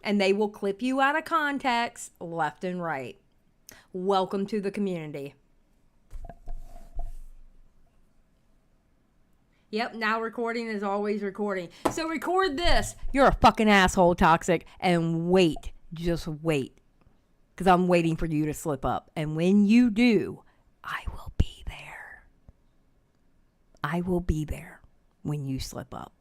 And they will clip you out of context left and right. Welcome to the community. Yep, now recording is always recording. So record this. You're a fucking asshole, Toxic. And wait. Just wait. Because I'm waiting for you to slip up. And when you do, I will be there. I will be there when you slip up.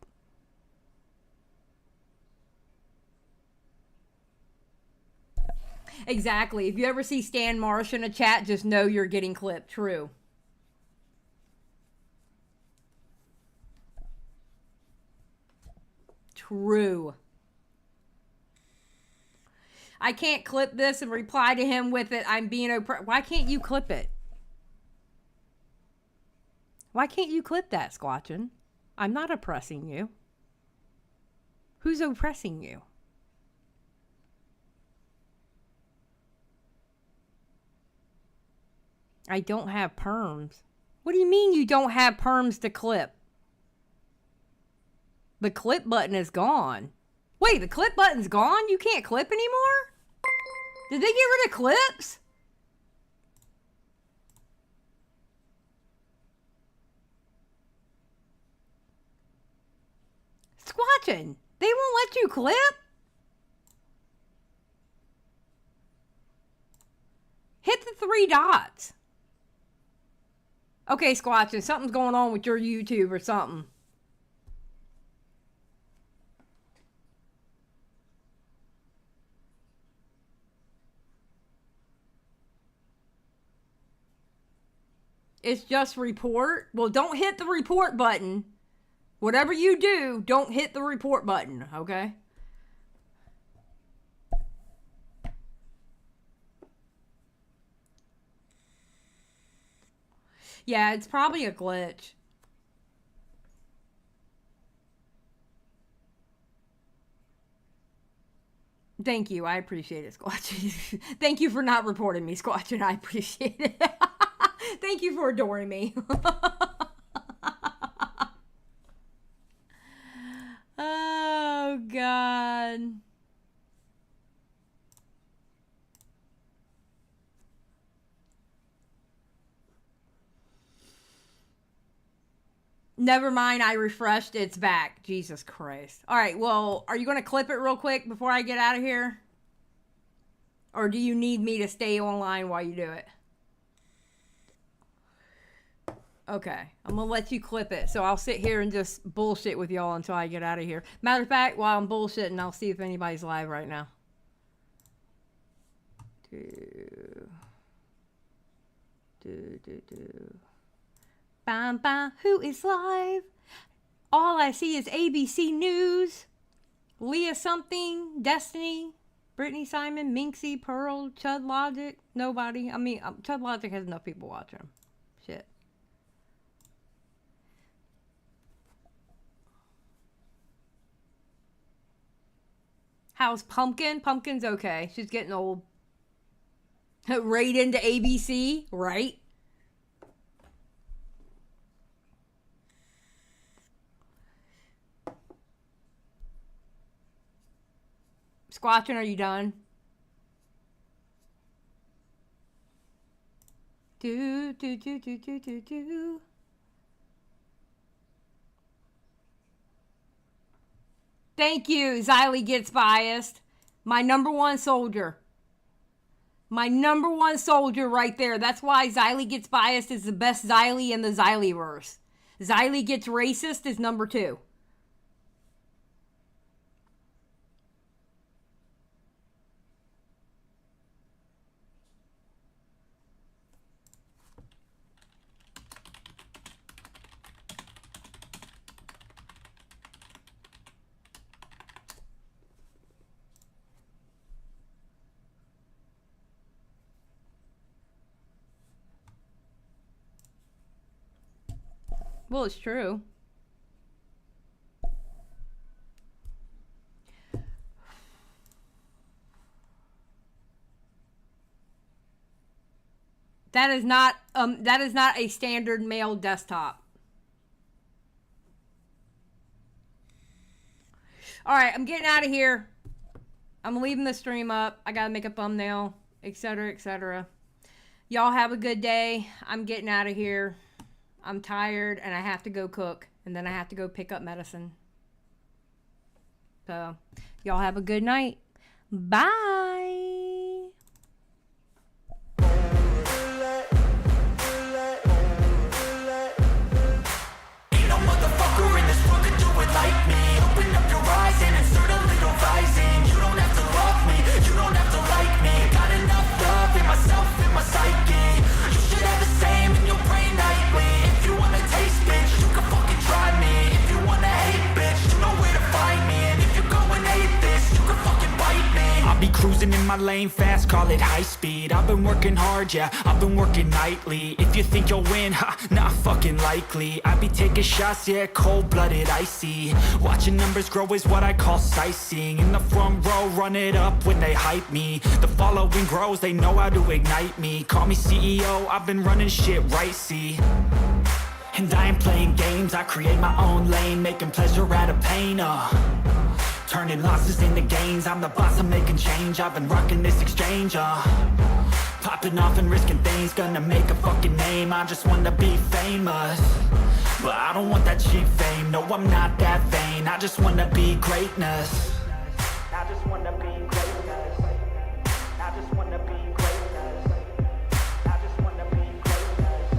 Exactly. If you ever see Stan Marsh in a chat, just know you're getting clipped. True. True. I can't clip this and reply to him with it. I'm being oppressed. Why can't you clip it? Why can't you clip that, Squatchin? I'm not oppressing you. Who's oppressing you? I don't have perms. What do you mean you don't have perms to clip? The clip button is gone. Wait, the clip button's gone? You can't clip anymore? Did they get rid of clips? Squatching. They won't let you clip? Hit the 3 dots. Okay, Squatching, something's going on with your YouTube or something. It's just report. Well, don't hit the report button. Whatever you do, don't hit the report button, okay? Yeah, it's probably a glitch. Thank you. I appreciate it, Squatchy. Thank you for not reporting me, Squatchy. I appreciate it. Thank you for adoring me. Oh, God. Never mind, I refreshed. It's back. Jesus Christ. All right, well, are you going to clip it real quick before I get out of here? Or do you need me to stay online while you do it? Okay, I'm going to let you clip it. So I'll sit here and just bullshit with y'all until I get out of here. Matter of fact, while I'm bullshitting, I'll see if anybody's live right now. Bam, bam, who is live? All I see is ABC News. Leah something, Destiny, Brittany Simon, Minxie, Pearl, Chud Logic, nobody. I mean, Chud Logic has enough people watching him. Shit. How's Pumpkin? Pumpkin's okay. She's getting old. Right into ABC, right? Squatching, are you done? Do. Thank you, Xylie Gets Biased. My #1 soldier. My #1 soldier right there. That's why Xylie Gets Biased is the best Xylie in the Xylieverse. Xylie Gets Racist is #2. Well, it's true. That is not a standard male desktop. All right, I'm getting out of here. I'm leaving the stream up. I got to make a thumbnail, etc., etc. Y'all have a good day. I'm getting out of here. I'm tired and I have to go cook and then I have to go pick up medicine. So, y'all have a good night. Bye.
Ain't no motherfucker in this world could do it like me. Open up your eyes and insert a little rising. You don't have to love me, you don't have to like me. Got enough love in myself, in my psyche. You should have the same in your brain nightly. If you wanna taste, bitch, you can fucking try me. If you wanna hate, bitch, you know where to find me. And if you go and hate this, you can fucking bite me. I'll be cruising in my lane fast, call it high speed. I've been working hard, yeah, I've been working nightly. If you think you'll win, ha, not fucking likely. I be taking shots, yeah, cold-blooded, icy. Watching numbers grow is what I call sightseeing. In the front row, run it up when they hype me. The following grows, they know how to ignite me. Call me CEO, I've been running shit right, see. And I ain't playing games, I create my own lane, making pleasure out of pain, turning losses into gains, I'm the boss, I'm making change. I've been rocking this exchange, popping off and risking things, gonna make a fucking name. I just wanna be famous, but I don't want that cheap fame. No, I'm not that vain, I just wanna be greatness. I just wanna be greatness. I just wanna be greatness. I just wanna be greatness.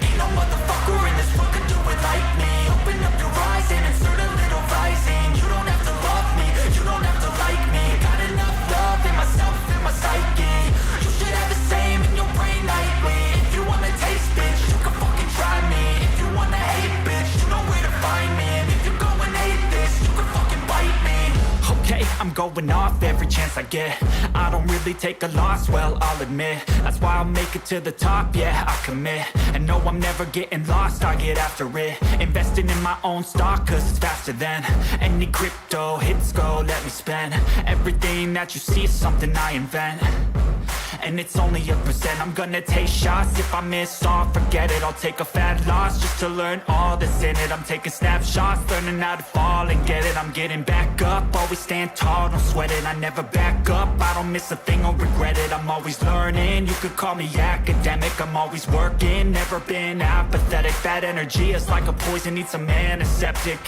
Ain't no motherfucker in this world could do it like me. Open up your eyes and insert a little rising. You don't have to love me, you don't have to like me. Got enough love in myself, in my psyche. You should have the same in your brain nightly. If you wanna taste, bitch, you can fucking try me. If you wanna hate, bitch, you know where to find me. And if you go and hate this, you can fucking bite me. Okay, I'm going off every chance I get. I don't really take a loss, well, I'll admit. That's why I'll make it to the top, yeah, I commit. And no, I'm never getting lost, I get after it. Investing in my own stock, cause it's faster than any crypto hits go, let me spend. Everything that you see is something I invent. And it's only a percent. I'm gonna take shots. If I miss all, forget it. I'll take a fat loss just to learn all that's in it. I'm taking snapshots, learning how to fall and get it. I'm getting back up, always stand tall, don't sweat it. I never back up, I don't miss a thing or regret it. I'm always learning, you could call me academic. I'm always working, never been apathetic. That energy is like a poison, needs some antiseptic.